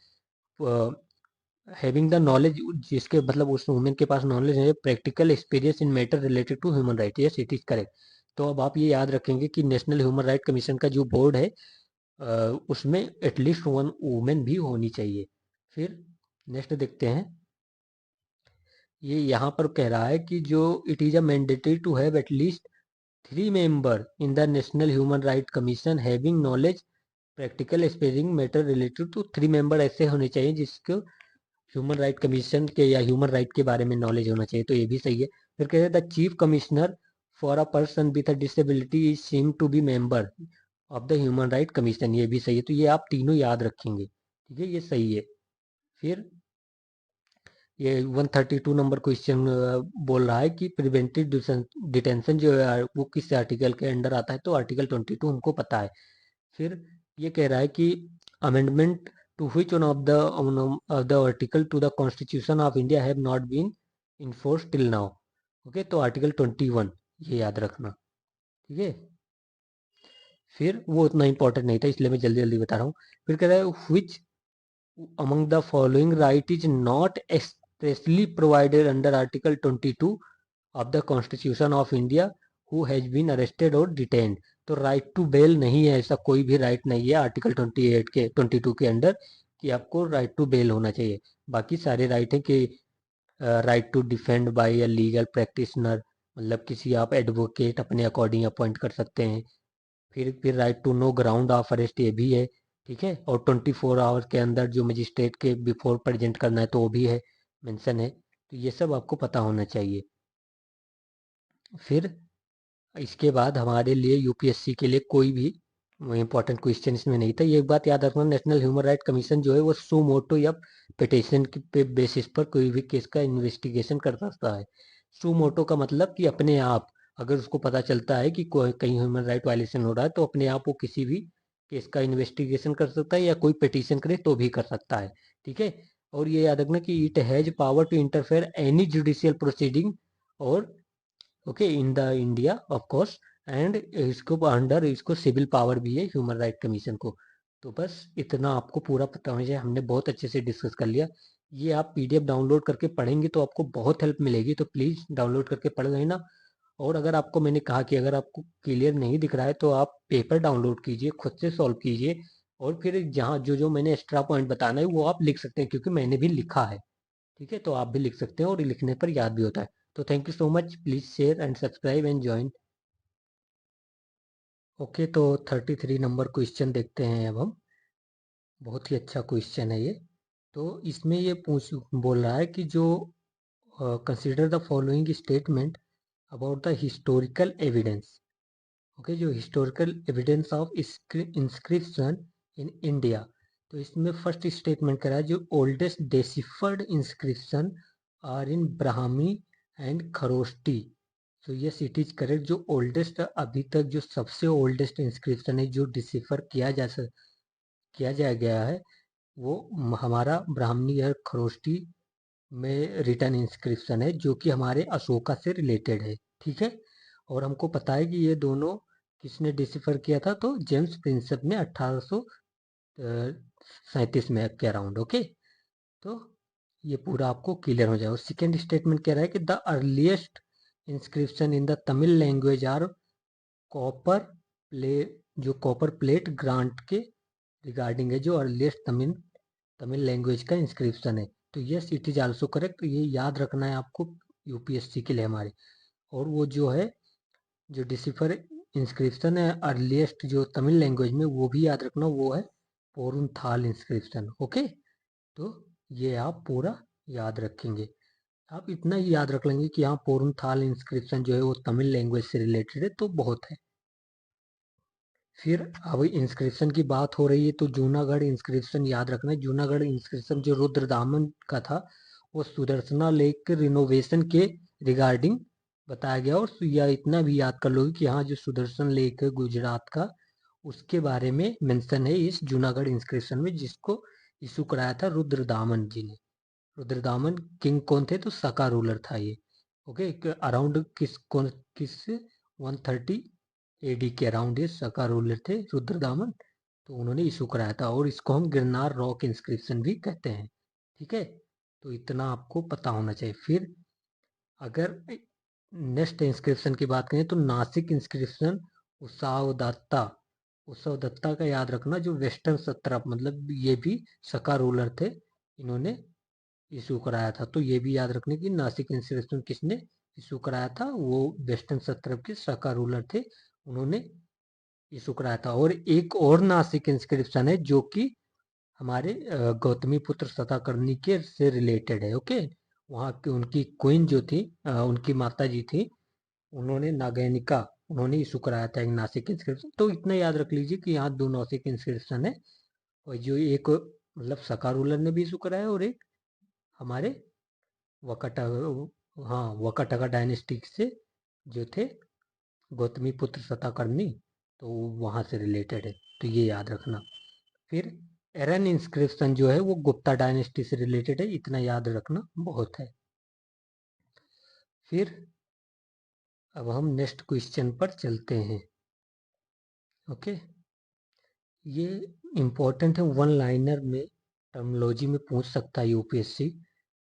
A: हैविंग द नॉलेज, जिसके मतलब उस वुमेन के पास नॉलेज है, practical experience in matter related to human right. Yes it is correct. तो अब आप ये याद रखेंगे कि नेशनल ह्यूमन राइट कमीशन का जो बोर्ड है उसमें एटलीस्ट वन वुमेन भी होनी चाहिए। फिर नेक्स्ट देखते हैं, ये यहाँ पर कह रहा है कि जो it is a mandatory to have at least 3 member in the national human right commission having knowledge practical experience matter related to 3 member ऐसे होने चाहिए जिसको ह्यूमन राइट कमीशन के या ह्यूमन राइट के बारे में नॉलेज होना चाहिए। तो ये भी सही है। फिर कहते हैं the chief commissioner for a person with a disability is seem to be member of the human right commission, ये भी सही है। तो ये आप तीनों याद रखेंगे, ठीक है, ये सही है। फिर ये 132 नंबर क्वेश्चन बोल रहा है कि प्रिवेंटिव डिटेंशन जो है वो किस आर्टिकल के अंडर आता है, तो आर्टिकल 22 हमको पता है। फिर ये कह रहा है कि amendment to which one of the article to the constitution of India have not been enforce till now. Okay, तो आर्टिकल 21 ये याद रखना, ठीक है। फिर वो उतना इंपॉर्टेंट नहीं था इसलिए मैं जल्दी जल्दी बता रहा हूँ। फिर कह रहा है which among the following right is not expressly provided under article 22 of the constitution of India who has been arrested or detained। तो राइट टू बेल नहीं है, ऐसा कोई भी राइट नहीं है आर्टिकल 28 के 22 के अंडर कि आपको राइट टू बेल होना चाहिए। बाकी सारे राइट हैं कि right to defend by a legal practitioner, मतलब किसी आप एडवोकेट अपने अकॉर्डिंग अपॉइंट कर सकते हैं। फिर right to know ground of arrest ये भी है, ठीक है। और 24 आवर्स के अंदर जो मजिस्ट्रेट के बिफोर प्रेजेंट करना है तो वो भी है, मेंशन है। तो ये सब आपको पता होना चाहिए। फिर इसके बाद हमारे लिए यूपीएससी के लिए कोई भी इंपॉर्टेंट क्वेश्चन इसमें नहीं था। ये एक बात याद रखना, नेशनल ह्यूमन राइट कमीशन जो है वो सू मोटो या पिटिशन पे बेसिस पर कोई भी केस का इन्वेस्टिगेशन कर सकता है। सू मोटो का मतलब कि अपने आप, अगर उसको पता चलता है कि कोई कहीं ह्यूमन राइट वायलेशन हो रहा है तो अपने आप वो किसी भी केस का इन्वेस्टिगेशन कर सकता है या कोई पिटीशन करे तो भी कर सकता है, ठीक है। और ये याद रखना कि it has power to interfere any judicial proceeding और okay in the India of course, and इसको अंडर इसको सिविल पावर भी है ह्यूमन राइट कमीशन को। तो बस इतना आपको पूरा पता होना चाहिए, हमने बहुत अच्छे से डिस्कस कर लिया। ये आप पीडीएफ डाउनलोड करके पढ़ेंगे तो आपको बहुत हेल्प मिलेगी, तो प्लीज़ डाउनलोड करके पढ़ लेना। और अगर आपको मैंने कहा कि अगर आपको क्लियर नहीं दिख रहा है तो आप पेपर डाउनलोड कीजिए, खुद से सॉल्व कीजिए, और फिर जहाँ जो जो मैंने एक्स्ट्रा पॉइंट बताना है वो आप लिख सकते हैं क्योंकि मैंने भी लिखा है, ठीक है। तो आप भी लिख सकते हैं और लिखने पर याद भी होता है। तो thank you so much, please share and subscribe and join. Okay, तो 33 नंबर क्वेश्चन देखते हैं अब हम। बहुत ही अच्छा क्वेश्चन है ये। तो इसमें ये पूछ बोल रहा है कि जो consider the following statement about the historical evidence. Okay, जो historical evidence of inscription in India. तो इसमें फर्स्ट स्टेटमेंट करा है जो oldest deciphered inscription are in Brahmi and Kharosthi. तो यस इट इज करेक्ट। जो ओल्डेस्ट अभी तक जो सबसे ओल्डेस्ट इंस्क्रिप्शन है जो डिसिफर किया जा गया है वो हमारा ब्राह्मणी और खरोष्टी में रिटर्न इंस्क्रिप्शन है जो कि हमारे अशोका से रिलेटेड है, ठीक है। और हमको पता है कि ये दोनों किसने डिसिफर किया था, तो जेम्स प्रिंसेप ने 1837 में के अराउंड। ओके, तो ये पूरा आपको क्लियर हो जाएगा। और सेकेंड स्टेटमेंट कह रहा है कि the earliest inscription in the Tamil language are copper play जो कॉपर प्लेट ग्रांट के रिगार्डिंग है, जो अर्लीस्ट तमिल लैंग्वेज का इंस्क्रिप्शन है। तो yes it is also correct. ये याद रखना है आपको यूपीएससी के लिए हमारे। और वो जो है जो डिसिफर इंस्क्रिप्शन है अर्लीस्ट जो तमिल लैंग्वेज में, वो भी याद रखना, वो है पोरुनथाल इंस्क्रिप्शन। ओके, तो ये आप पूरा याद रखेंगे। आप इतना ही याद रख लेंगे कि हाँ पोरुनथाल इंस्क्रिप्शन जो है वो तमिल लैंग्वेज से रिलेटेड है, तो बहुत है। फिर अब इंस्क्रिप्शन की बात हो रही है तो जूनागढ़ इंस्क्रिप्शन याद रखना है। जूनागढ़ इंस्क्रिप्शन जो रुद्रदामन का था वो सुदर्शना लेक के रिनोवेशन के रिगार्डिंग बताया गया। और या इतना भी याद कर लोगे कि हाँ, जो सुदर्शन लेक है गुजरात का, उसके बारे में मेंशन है इस जूनागढ़ इंस्क्रिप्शन में, जिसको इशू कराया था रुद्रदामन जी ने। रुद्रदामन किंग कौन थे? तो सका रूलर था ये। ओके, अराउंड किस 130 एडी के अराउंड ये सका रूलर थे रुद्रदामन। तो उन्होंने इशू कराया था, और इसको हम गिरनार रॉक इंस्क्रिप्शन भी कहते हैं। ठीक है, तो इतना आपको पता होना चाहिए। फिर अगर नेक्स्ट इंस्क्रिप्शन की बात करें तो नासिक इंस्क्रिप्शन उसावदत्ता। उसावदत्ता का याद रखना, जो वेस्टर्न सत्रप, मतलब ये भी सका रूलर थे, इन्होंने इशू कराया था। तो ये भी याद रखने की नासिक इंस्क्रिप्शन किसने इशू कराया था? वो वेस्टर्न सत्रप के सका रूलर थे, उन्होंने इशू कराया था। और एक और नासिक इंस्क्रिप्शन है जो कि हमारे गौतमी पुत्र सताकर्णी के से रिलेटेड है। ओके, वहाँ की उनकी क्वीन जो थी, उनकी माता जी थी, उन्होंने नागैनिका, उन्होंने इशू कराया था एक नासिक इंस्क्रिप्शन। तो इतना याद रख लीजिए कि यहाँ दो नासिक इंस्क्रिप्शन है, और जो एक मतलब सका रूलर ने भी इशू कराया, और एक हमारे वकटा, हाँ, वकटका डायनेस्टी से जो थे गौतमी पुत्र सताकर्णी, तो वहाँ से रिलेटेड है। तो ये याद रखना। फिर एरन इंस्क्रिप्शन जो है वो गुप्ता डायनेस्टी से रिलेटेड है, इतना याद रखना बहुत है। फिर अब हम नेक्स्ट क्वेश्चन पर चलते हैं। ओके, ये इम्पोर्टेंट है, वन लाइनर में टर्मिनोलॉजी में पूछ सकता है यूपीएससी।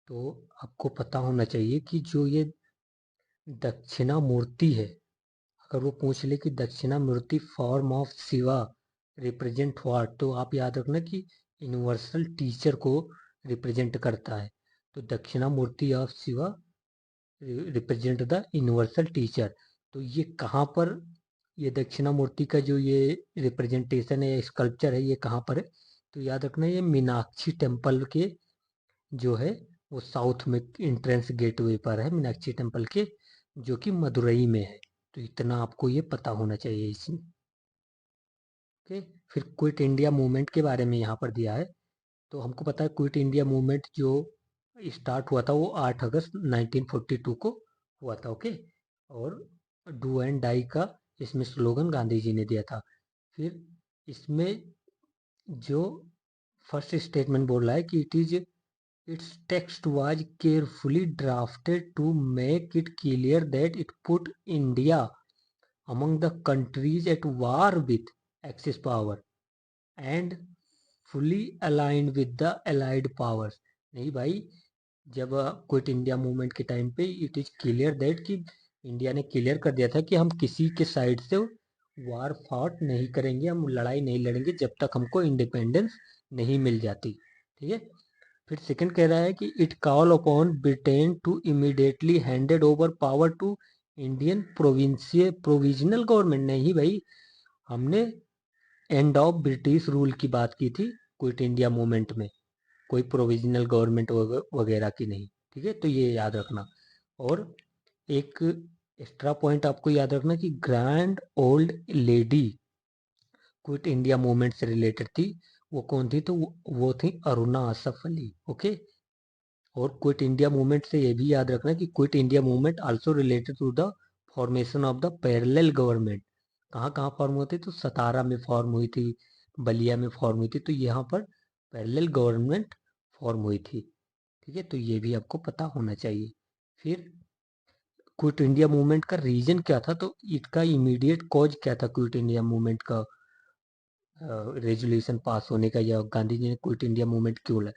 A: तो आपको पता होना चाहिए कि जो ये दक्षिणामूर्ति है, अगर वो पूछ ले कि Dakshinamurthy form of Shiva represent what, तो आप याद रखना कि यूनिवर्सल टीचर को रिप्रेजेंट करता है। तो Dakshinamurthy of Shiva represent the universal teacher. तो ये कहाँ पर, ये दक्षिणामूर्ति का जो ये रिप्रेजेंटेशन है, स्कल्पचर है, ये कहाँ पर है? तो याद रखना ये मीनाक्षी टेम्पल के जो है वो साउथ में एंट्रेंस गेटवे पर है, मीनाक्षी टेम्पल के, जो कि मदुरई में है। तो इतना आपको ये पता होना चाहिए इसमें। ओके, फिर क्विट इंडिया मूवमेंट के बारे में यहाँ पर दिया है। तो हमको पता है क्विट इंडिया मूवमेंट जो स्टार्ट हुआ था वो 8 अगस्त 1942 को हुआ था। ओके, और डू एंड डाई का इसमें स्लोगन गांधी जी ने दिया था। फिर इसमें जो फर्स्ट स्टेटमेंट बोल रहा है कि its text was carefully drafted to make it clear that it put India among the countries at war with Axis power and fully aligned with the allied powers। नहीं भाई, जब क्विट इंडिया मूवमेंट के time पे it is clear that कि India ने clear कर दिया था कि हम किसी के साइड से वार फाउट नहीं करेंगे, हम लड़ाई नहीं लड़ेंगे जब तक हमको इंडिपेंडेंस नहीं मिल जाती। ठीक है, फिर सेकंड कह रहा है कि it call upon Britain to immediately handed over power to Indian provisional government. नहीं भाई, हमने एंड ऑफ ब्रिटिश रूल की बात की थी क्विट इंडिया मूवमेंट में, कोई प्रोविजनल गवर्नमेंट वगैरह की नहीं। ठीक है, तो ये याद रखना। और एक एक्स्ट्रा पॉइंट आपको याद रखना कि grand old lady quit India movement से रिलेटेड थी, वो कौन थी? तो वो थी अरुणा आसफ अली। ओके, और क्विट इंडिया मूवमेंट से ये भी याद रखना कि quit India movement also related to the formation of the parallel government. कहाँ कहाँ फॉर्म हुई थी? तो सतारा में फॉर्म हुई थी, बलिया में फॉर्म हुई थी, तो यहाँ पर पैरेलल गवर्नमेंट फॉर्म हुई थी। ठीक है, तो ये भी आपको पता होना चाहिए। फिर क्विट इंडिया मूवमेंट का रीजन क्या था? तो इसका इमीडिएट कॉज क्या था क्विट इंडिया मूवमेंट का रेजोल्यूशन पास होने का, या गांधी जी ने क्विट इंडिया मूवमेंट क्यों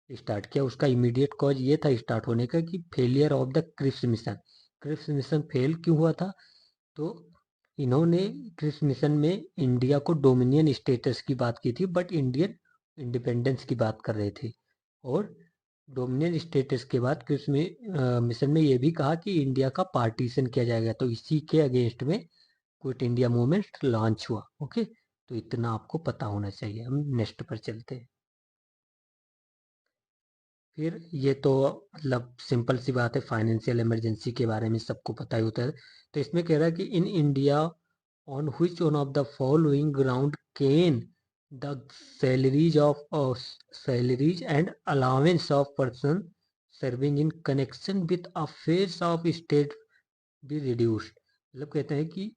A: स्टार्ट किया? उसका इमीडिएट कॉज ये था स्टार्ट होने का कि failure of the Cripps mission. Cripps mission fail क्यों हुआ था? तो इन्होंने क्रिप्स मिशन में इंडिया को डोमिनियन स्टेटस की बात की थी, बट इंडियन इंडिपेंडेंस की बात कर रहे थे। और डोमिनियन स्टेटस के बाद क्रिप्स मिशन में ये भी कहा कि इंडिया का पार्टीशन किया जाएगा। तो इसी के अगेंस्ट में क्विट इंडिया मूवमेंट लॉन्च हुआ। ओके, तो इतना आपको पता होना चाहिए। हम नेक्स्ट पर चलते हैं। फिर ये तो मतलब सिंपल सी बात है, फाइनेंशियल इमरजेंसी के बारे में सबको पता ही होता है। तो इसमें कह रहा है कि in India on which one of the following ground can the salaries and allowance of person serving in connection with affairs of state be reduced, मतलब कहते हैं कि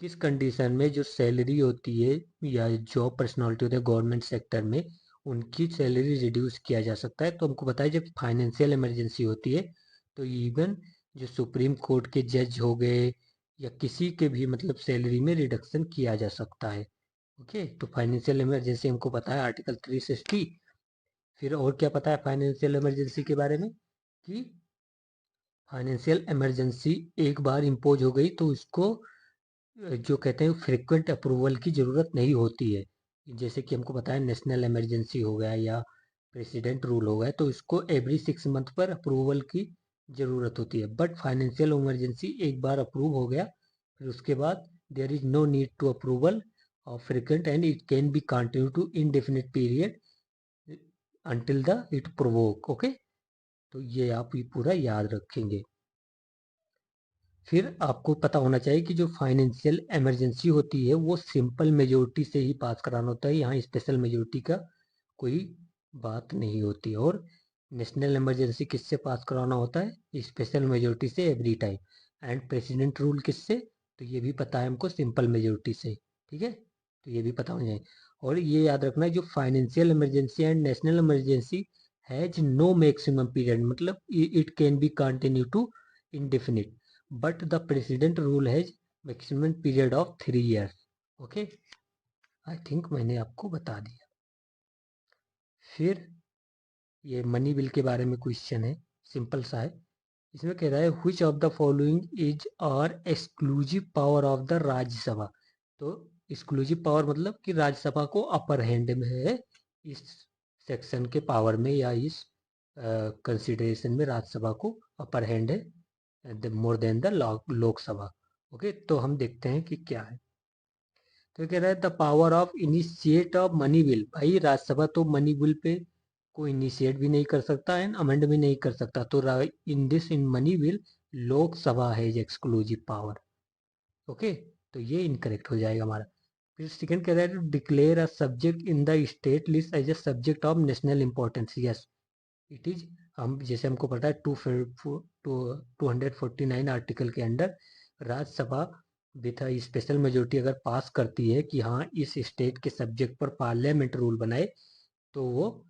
A: किस कंडीशन में जो सैलरी होती है या जॉब पर्सनालिटी होते हैं गवर्नमेंट सेक्टर में, उनकी सैलरी रिड्यूस किया जा सकता है। तो हमको पता है जब फाइनेंशियल इमरजेंसी होती है तो इवन जो सुप्रीम कोर्ट के जज हो गए या किसी के भी मतलब सैलरी में रिडक्शन किया जा सकता है। ओके, तो फाइनेंशियल इमरजेंसी हमको पता है आर्टिकल 360। फिर और क्या पता है फाइनेंशियल इमरजेंसी के बारे में कि फाइनेंशियल इमरजेंसी एक बार इम्पोज हो गई तो उसको जो कहते हैं फ्रिक्वेंट अप्रूवल की ज़रूरत नहीं होती है। जैसे कि हमको पता है नेशनल इमरजेंसी हो गया या प्रेसिडेंट रूल हो गया तो इसको एवरी 6 मंथ पर अप्रूवल की ज़रूरत होती है। बट फाइनेंशियल इमरजेंसी एक बार अप्रूव हो गया फिर उसके बाद there is no need to approval of frequent and it can be continue to indefinite period until the it provoke. Okay, तो ये आप ये पूरा याद रखेंगे। फिर आपको पता होना चाहिए कि जो फाइनेंशियल इमरजेंसी होती है वो सिंपल मेजोरिटी से ही पास कराना होता है, यहाँ स्पेशल मेजोरिटी का कोई बात नहीं होती। और नेशनल इमरजेंसी किससे पास कराना होता है? स्पेशल मेजोरिटी से every time. And president rule किससे? तो ये भी पता है हमको, सिंपल मेजोरिटी से। ठीक है, तो ये भी पता होना चाहिए। और ये याद रखना है जो financial emergency and national emergency has no maximum period, मतलब it can be continue to indefinite, but the president rule has maximum period of 3 years. Okay, I think मैंने आपको बता दिया। फिर ये मनी बिल के बारे में क्वेश्चन है, सिंपल सा है। इसमें कह रहा है which of the following is और exclusive power of the Rajya Sabha. तो एक्सक्लूसिव पावर मतलब कि राज्यसभा को अपर हैंड में है इस सेक्शन के पावर में या इस कंसिडरेशन में राज्यसभा को अपर हैंड है more than the Lok Sabha. Okay, तो हम देखते हैं कि क्या है। तो कह रहा है the power of initiate of money bill. भाई राज्यसभा तो मनी बिल पे को इनिशिएट भी नहीं कर सकता एंड अमेंड भी नहीं कर सकता, तो in this in money bill Lok Sabha has exclusive power. Okay, तो ये इनकरेक्ट हो जाएगा हमारा। फिर सेकंड कह रहा है declare a subject in the state list as a subject of national importance. Yes it is. हम जैसे हमको पता है 249 आर्टिकल के under Rajya Sabha with special majority अगर पास करती है कि हाँ इस स्टेट के सब्जेक्ट पर पार्लियामेंट रूल बनाए तो वो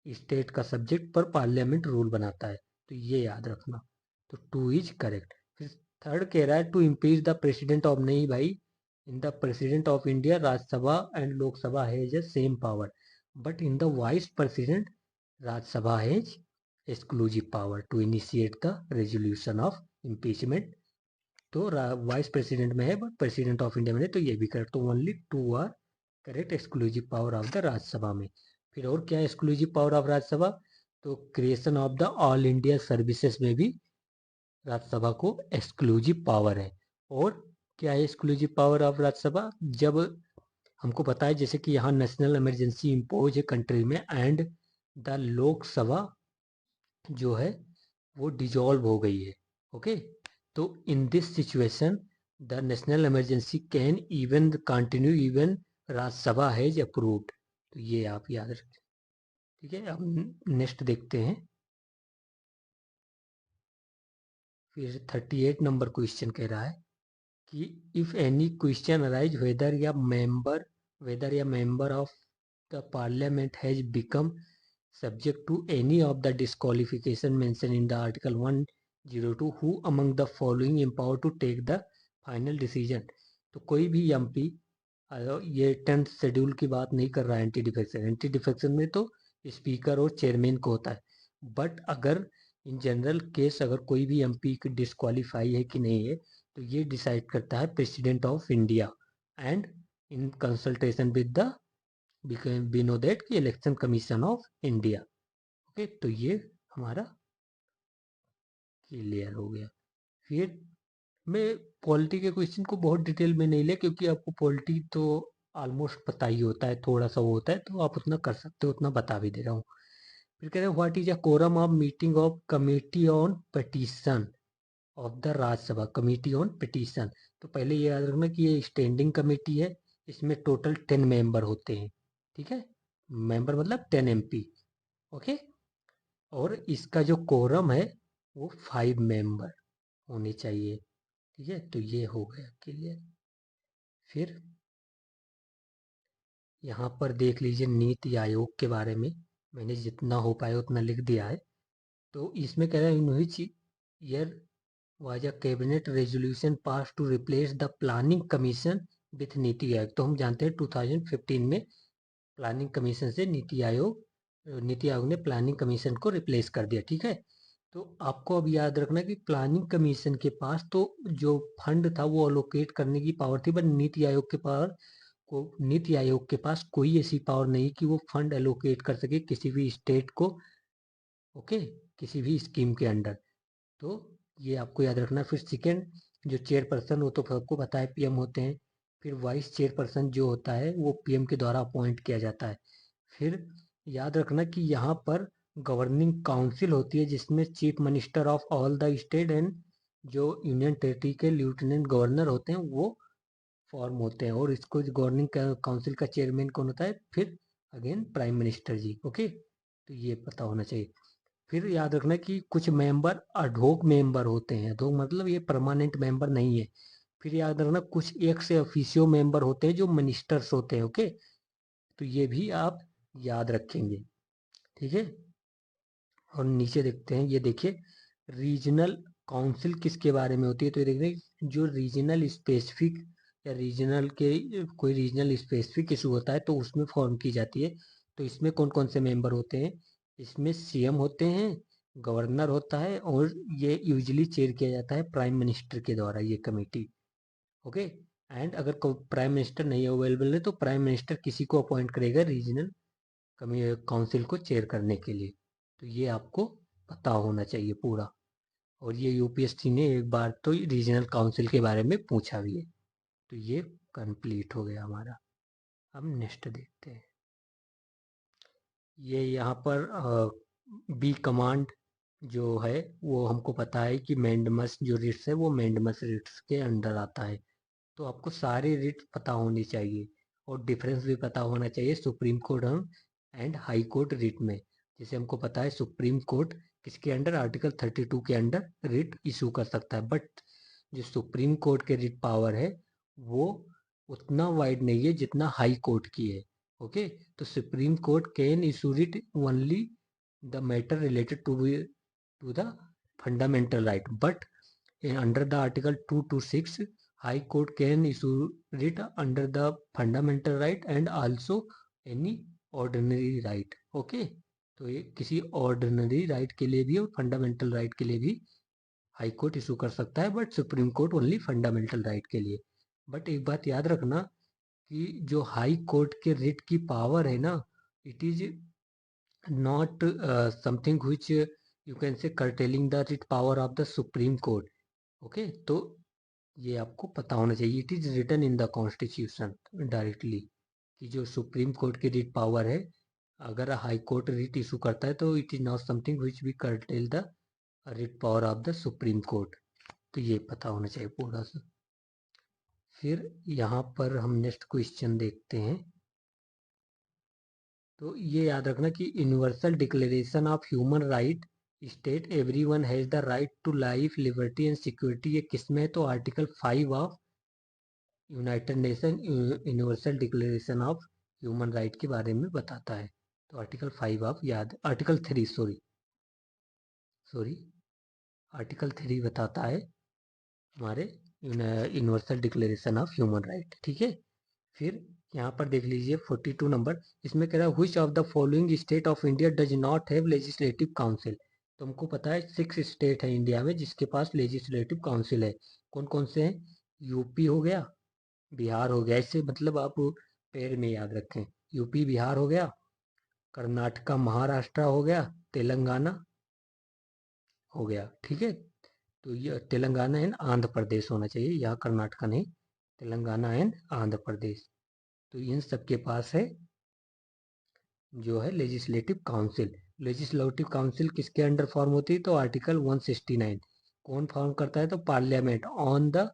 A: स्टेट का सब्जेक्ट पर पार्लियामेंट रूल बनाता है, तो ये याद रखना। तो 2 इज करेक्ट। फिर थर्ड कह रहा है to impeach the president of, नहीं भाई, in the president of India Rajya Sabha and Lok Sabha has a same power, but in the vice president Rajya Sabha has exclusive power to initiate the resolution of impeachment. तो vice president में है but president of India में है, तो ये भी करेक्ट। तो only 2 are correct exclusive power of the Rajya Sabha में। फिर और क्या है एक्सक्लूसिव पावर ऑफ राज्यसभा? तो creation of the all India services में भी राज्यसभा को एक्सक्लूसिव पावर है। और क्या है एक्सक्लूसिव पावर ऑफ राज्यसभा? जब हमको पता है जैसे कि यहाँ नेशनल इमरजेंसी इम्पोज है कंट्री में एंड द लोकसभा जो है वो डिजॉल्व हो गई है। ओके, तो in this situation the national emergency can even continue even Rajya Sabha has approved. तो ये आप याद रखें। ठीक है, अब नेक्स्ट देखते हैं। फिर 38 नंबर क्वेश्चन कह रहा है कि if any question arise whether या member of the parliament has become subject to any of the disqualification mentioned in the article 102, who among the following empowered to take the final decision। तो कोई भी MP, ये 10th schedule की बात नहीं कर रहा है, एंटी डिफेक्शन में तो स्पीकर और चेयरमैन को होता है। बट अगर इन जनरल केस अगर कोई भी एमपी डिस्क्वालीफाई है कि नहीं है तो ये डिसाइड करता है president of India and in consultation with the we know that कि election commission of India. Okay, तो ये हमारा क्लियर हो गया। फिर मैं पॉलिटी के क्वेश्चन को बहुत डिटेल में नहीं ले क्योंकि आपको पॉलिटी तो ऑलमोस्ट पता ही होता है, थोड़ा सा वो होता है तो आप उतना कर सकते हो, उतना बता भी दे रहा हूँ। फिर कहते हैं what is a quorum of meeting of committee on petition of the Rajya Sabha. Committee on petition, तो पहले ये याद रखना कि ये स्टैंडिंग कमेटी है, इसमें टोटल 10 मेंबर होते हैं। ठीक है, मेंबर मतलब 10 एमपी। ओके, और इसका जो कोरम है वो 5 मेंबर। होनी चाहिए। ठीक है, तो ये हो गया क्लियर। फिर यहाँ पर देख लीजिए नीति आयोग के बारे में, मैंने जितना हो पाया उतना लिख दिया है। तो इसमें कह रहा है in which year was a cabinet resolution pass to replace the planning commission with NITI Aayog. तो हम जानते हैं 2015 में प्लानिंग कमीशन से नीति आयोग ने प्लानिंग कमीशन को रिप्लेस कर दिया। ठीक है, तो आपको अब याद रखना कि प्लानिंग कमीशन के पास तो जो फंड था वो अलोकेट करने की पावर थी, बट नीति आयोग के पास कोई ऐसी पावर नहीं कि वो फंड एलोकेट कर सके किसी भी स्टेट को, ओके, किसी भी स्कीम के अंडर। तो ये आपको याद रखना। फिर सेकेंड, जो चेयरपर्सन वो तो सबको पता है पीएम होते हैं। फिर वाइस चेयरपर्सन जो होता है वो पीएम के द्वारा अपॉइंट किया जाता है। फिर याद रखना कि यहाँ पर गवर्निंग काउंसिल होती है जिसमें chief minister of all the state and जो यूनियन टेरिटरी के लेफ्टिनेंट गवर्नर होते हैं वो फॉर्म होते हैं। और इसको गवर्निंग काउंसिल का चेयरमैन कौन होता है, फिर अगेन प्राइम मिनिस्टर जी। ओके, तो ये पता होना चाहिए। फिर याद रखना कि कुछ मेंबर अडहोक मेंबर होते हैं। अडहोक मतलब ये परमानेंट मेंबर नहीं है। फिर याद रखना कुछ एक से ऑफिशियो मेंबर होते हैं जो मिनिस्टर्स होते हैं। ओके, तो ये भी आप याद रखेंगे। ठीक है, और नीचे देखते हैं, ये देखिए रीजनल काउंसिल किसके बारे में होती है। तो ये देखते हैं जो रीजनल स्पेसिफिक या रीजनल के कोई रीजनल स्पेसिफिक इशू होता है तो उसमें फॉर्म की जाती है। तो इसमें कौन कौन से मेंबर होते हैं, इसमें सीएम होते हैं, गवर्नर होता है, और ये यूजली चेयर किया जाता है प्राइम मिनिस्टर के द्वारा ये कमेटी। ओके, एंड अगर प्राइम मिनिस्टर नहीं अवेलेबल है तो प्राइम मिनिस्टर किसी को अपॉइंट करेगा रीजनल काउंसिल को चेयर करने के लिए। तो ये आपको पता होना चाहिए पूरा। और ये यूपीएससी ने एक बार तो रीजनल काउंसिल के बारे में पूछा भी है। तो ये कंप्लीट हो गया हमारा। अब नेक्स्ट देखते हैं। ये यहाँ पर बी कमांड जो है वो हमको पता है कि मैंडमस जो रिट्स है वो मैंडमस रिट्स के अंडर आता है। तो आपको सारे रिट पता होनी चाहिए और डिफरेंस भी पता होना चाहिए supreme court and high court writ में। जैसे हमको पता है सुप्रीम कोर्ट किसके अंडर, आर्टिकल 32 के अंडर रिट इशू कर सकता है। बट जो सुप्रीम कोर्ट के रिट पावर है वो उतना वाइड नहीं है जितना हाई कोर्ट की है। ओके, तो supreme court can issue writ only the matter related to the fundamental right, but under the article 226 high court can issue writ under the fundamental right and also any ordinary right। Okay, तो ये किसी ordinary right के लिए भी और fundamental right के लिए भी हाई कोर्ट इशू कर सकता है, but supreme court only fundamental right के लिए। बट एक बात याद रखना कि जो हाई कोर्ट के रिट की पावर है ना, it is not something which you can say curtailing the writ power of the supreme court। Okay, तो ये आपको पता होना चाहिए। It is written in the constitution directly कि जो सुप्रीम कोर्ट की रिट पावर है, अगर हाई कोर्ट रिट इशू करता है तो it is not something which we curtail the writ power of the supreme court. तो ये पता होना चाहिए पूरा सा। फिर यहाँ पर हम नेक्स्ट क्वेश्चन देखते हैं। तो ये याद रखना कि universal declaration of human right state everyone has the right to life liberty and security, ये किसमें है, तो article 5 of United Nation universal declaration of human right के बारे में बताता है। तो article 5 of article 3 sorry article 3 बताता है हमारे universal declaration of human right. ठीक है, फिर यहाँ पर देख लीजिए 42 नंबर, इसमें कह रहा है which of the following state of India does not have legislative council. तो हमको पता है 6 स्टेट है इंडिया में जिसके पास लेजिस्लेटिव काउंसिल है। कौन कौन से हैं, यूपी हो गया, बिहार हो गया, इससे मतलब आप पैर में याद रखें, यूपी बिहार हो गया, कर्नाटका महाराष्ट्र हो गया, तेलंगाना हो गया। ठीक है, तो ये तेलंगाना एंड आंध्र प्रदेश होना चाहिए, यहाँ कर्नाटका नहीं, तेलंगाना एंड आंध्र प्रदेश। तो इन सबके पास है जो है लेजिस्लेटिव काउंसिल। लेजिस्लेटिव काउंसिल किसके अंडर फॉर्म होती है, तो आर्टिकल 169 कौन फॉर्म करता है, तो parliament on the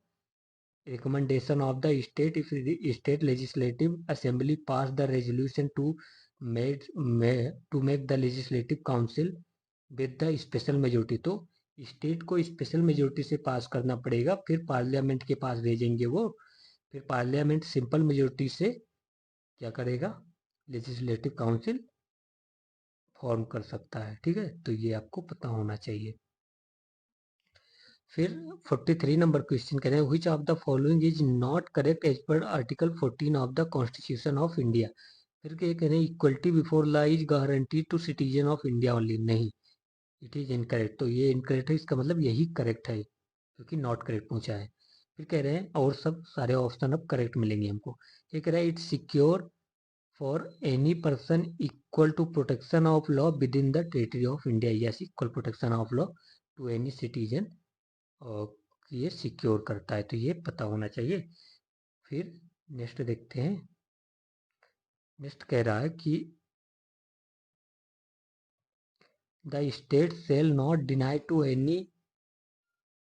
A: recommendation of the state if the state legislative assembly pass the resolution to make the legislative council with the special majority। तो state को स्पेशल मेजोरिटी से पास करना पड़ेगा, फिर पार्लियामेंट के पास भेजेंगे वो, फिर पार्लियामेंट सिंपल मेजोरिटी से क्या करेगा, लेजिस्लेटिव काउंसिल फॉर्म कर सकता है। ठीक है, तो ये आपको पता होना चाहिए। फिर 43 नंबर क्वेश्चन कह रहे हैं which of the following is not correct as per article 14 of the constitution of India. फिर क्या कह रहे हैं equality before law is guaranteed to citizen of India only, नहीं, इट इज इनकरेक्ट। तो ये इनकरेक्ट है, इसका मतलब यही करेक्ट है क्योंकि नॉट करेक्ट पूछा है। फिर कह रहे हैं और सब सारे ऑप्शन अब करेक्ट मिलेंगे हमको। ये कह रहा है it's secure for any person equal to protection of law within the territory of India, yes equal protection of law to any citizen, और ये सिक्योर करता है, तो ये पता होना चाहिए। फिर नेक्स्ट देखते हैं। नेक्स्ट कह रहा है कि the state shall not deny to any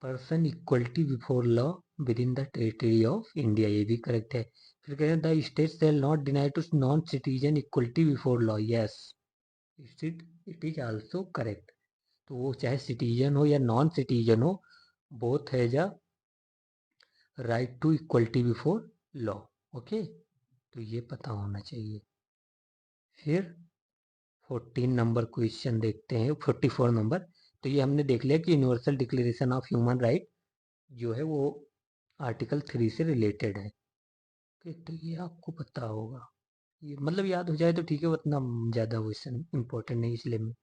A: person equality before law within the territory of India, ये भी करेक्ट है। फिर कह रहे हैं the state shall not deny to non citizen equality before law, yes it is also correct. तो वो चाहे सिटीजन हो या नॉन सिटीजन हो, both has a right to equality before law. Okay, तो ये पता होना चाहिए। फिर 14 नंबर क्वेश्चन देखते हैं, 44 नंबर। तो ये हमने देख लिया कि universal declaration of human right जो है वो आर्टिकल 3 से रिलेटेड है। तो ये आपको पता होगा, ये मतलब याद हो जाए तो ठीक है, उतना ज़्यादा क्वेश्चन इंपॉर्टेंट नहीं, इसलिए मैं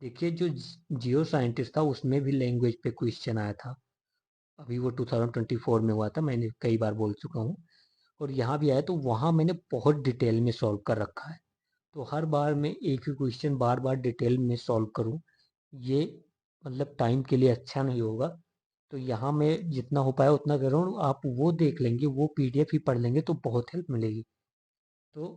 A: देखिए जो जियो साइंटिस्ट था उसमें भी लैंग्वेज पे क्वेश्चन आया था, अभी वो 2024 में हुआ था, मैंने कई बार बोल चुका हूँ। और यहाँ भी आया तो वहाँ मैंने बहुत डिटेल में सॉल्व कर रखा है, तो हर बार मैं एक ही क्वेश्चन बार बार डिटेल में सॉल्व करूँ, ये मतलब टाइम के लिए अच्छा नहीं होगा। तो यहाँ मैं जितना हो पाया उतना कर रहा हूँ, आप वो देख लेंगे, वो पीडीएफ ही पढ़ लेंगे तो बहुत हेल्प मिलेगी। तो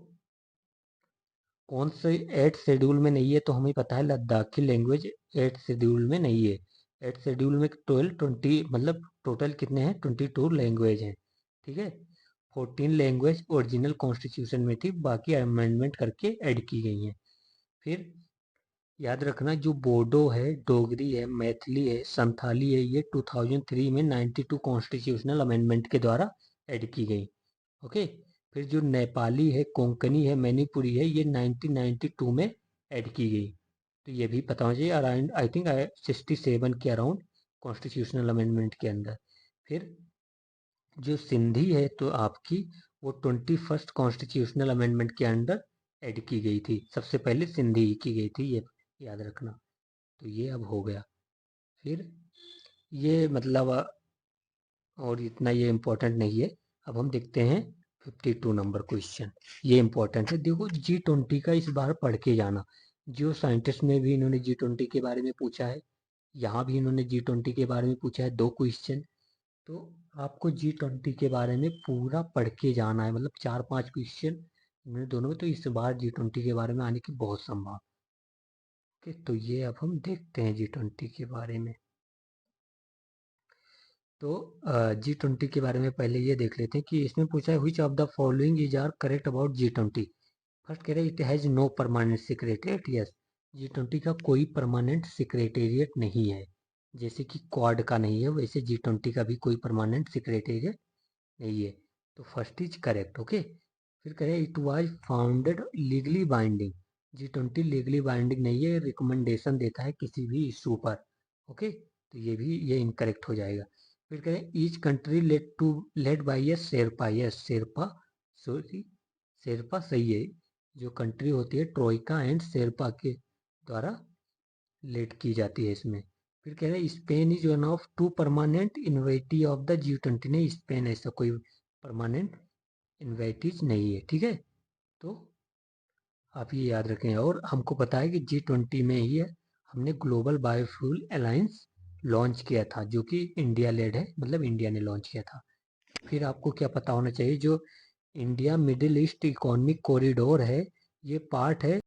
A: कौन से 8 शेड्यूल में नहीं है, तो हमें पता है लद्दाखी लैंग्वेज 8 शेड्यूल में नहीं है। 8 शेड्यूल में 20 मतलब टोटल कितने हैं, 22 लैंग्वेज हैं। ठीक है, 14 लैंग्वेज ओरिजिनल कॉन्स्टिट्यूशन में थी, बाकी अमेंडमेंट करके ऐड की गई हैं। फिर याद रखना जो बोडो है, डोगरी है, मैथिली है, संथाली है, ये 2003 में 92 कॉन्स्टिट्यूशनल अमेंडमेंट के द्वारा ऐड की गई। ओके, फिर जो नेपाली है, कोंकणी है, मणिपुरी है, ये 1992 में ऐड की गई, तो ये भी पता होना चाहिए। अराउंड आई थिंक 67 के अराउंड कॉन्स्टिट्यूशनल अमेंडमेंट के अंदर। फिर जो सिंधी है तो आपकी वो 21st कॉन्स्टिट्यूशनल अमेंडमेंट के अंडर ऐड की गई थी, सबसे पहले सिंधी की गई थी, ये याद रखना। तो ये अब हो गया। फिर ये मतलब और इतना ये इम्पोर्टेंट नहीं है। अब हम देखते हैं 52 नंबर क्वेश्चन, ये इम्पोर्टेंट है। देखो G20 का इस बार पढ़ के जाना, जियो साइंटिस्ट में भी इन्होंने G20 के बारे में पूछा है, यहाँ भी इन्होंने G20 के बारे में पूछा है 2 क्वेश्चन। तो आपको G20 के बारे में पूरा पढ़ के जाना है, मतलब 4-5 क्वेश्चन इन्होंने दोनों में, तो इस बार G20 के बारे में आने की बहुत संभावना। ओके, तो ये अब हम देखते हैं G20 के बारे में। तो G20 के बारे में पहले ये देख लेते हैं कि इसमें पूछा है which of the following is are correct about G20। First कह रहे हैं it has no permanent secretariat, yes G20 का कोई परमानेंट सेक्रेटेरिएट नहीं है, जैसे कि क्वाड का नहीं है वैसे G20 का भी कोई परमानेंट सेक्रेटेरिएट नहीं है, तो फर्स्ट इज करेक्ट। ओके, फिर कह रहे हैं it was founded legally binding, G20 legally binding नहीं है, रिकमेंडेशन देता है किसी भी इशू पर। ओके, तो ये भी ये इनकरेक्ट हो जाएगा। फिर कह रहे हैं each country led by A Sherpa, yes Sherpa, sorry Sherpa सही है, जो कंट्री होती है ट्रोइका एंड शेरपा के द्वारा लेड की जाती है इसमें। फिर कह रहे हैं Spain is one of 2 permanent invitee of the G20, नहीं स्पेन ऐसा कोई परमानेंट इन्वाइटीज नहीं है। ठीक है, तो आप ये याद रखें। और हमको पता है कि G20 में ही है हमने ग्लोबल बायोफ्यूल अलायंस लॉन्च किया था, जो कि इंडिया लेड है, मतलब इंडिया ने लॉन्च किया था। फिर आपको क्या पता होना चाहिए, जो India middle east economic corridor है, ये पार्ट है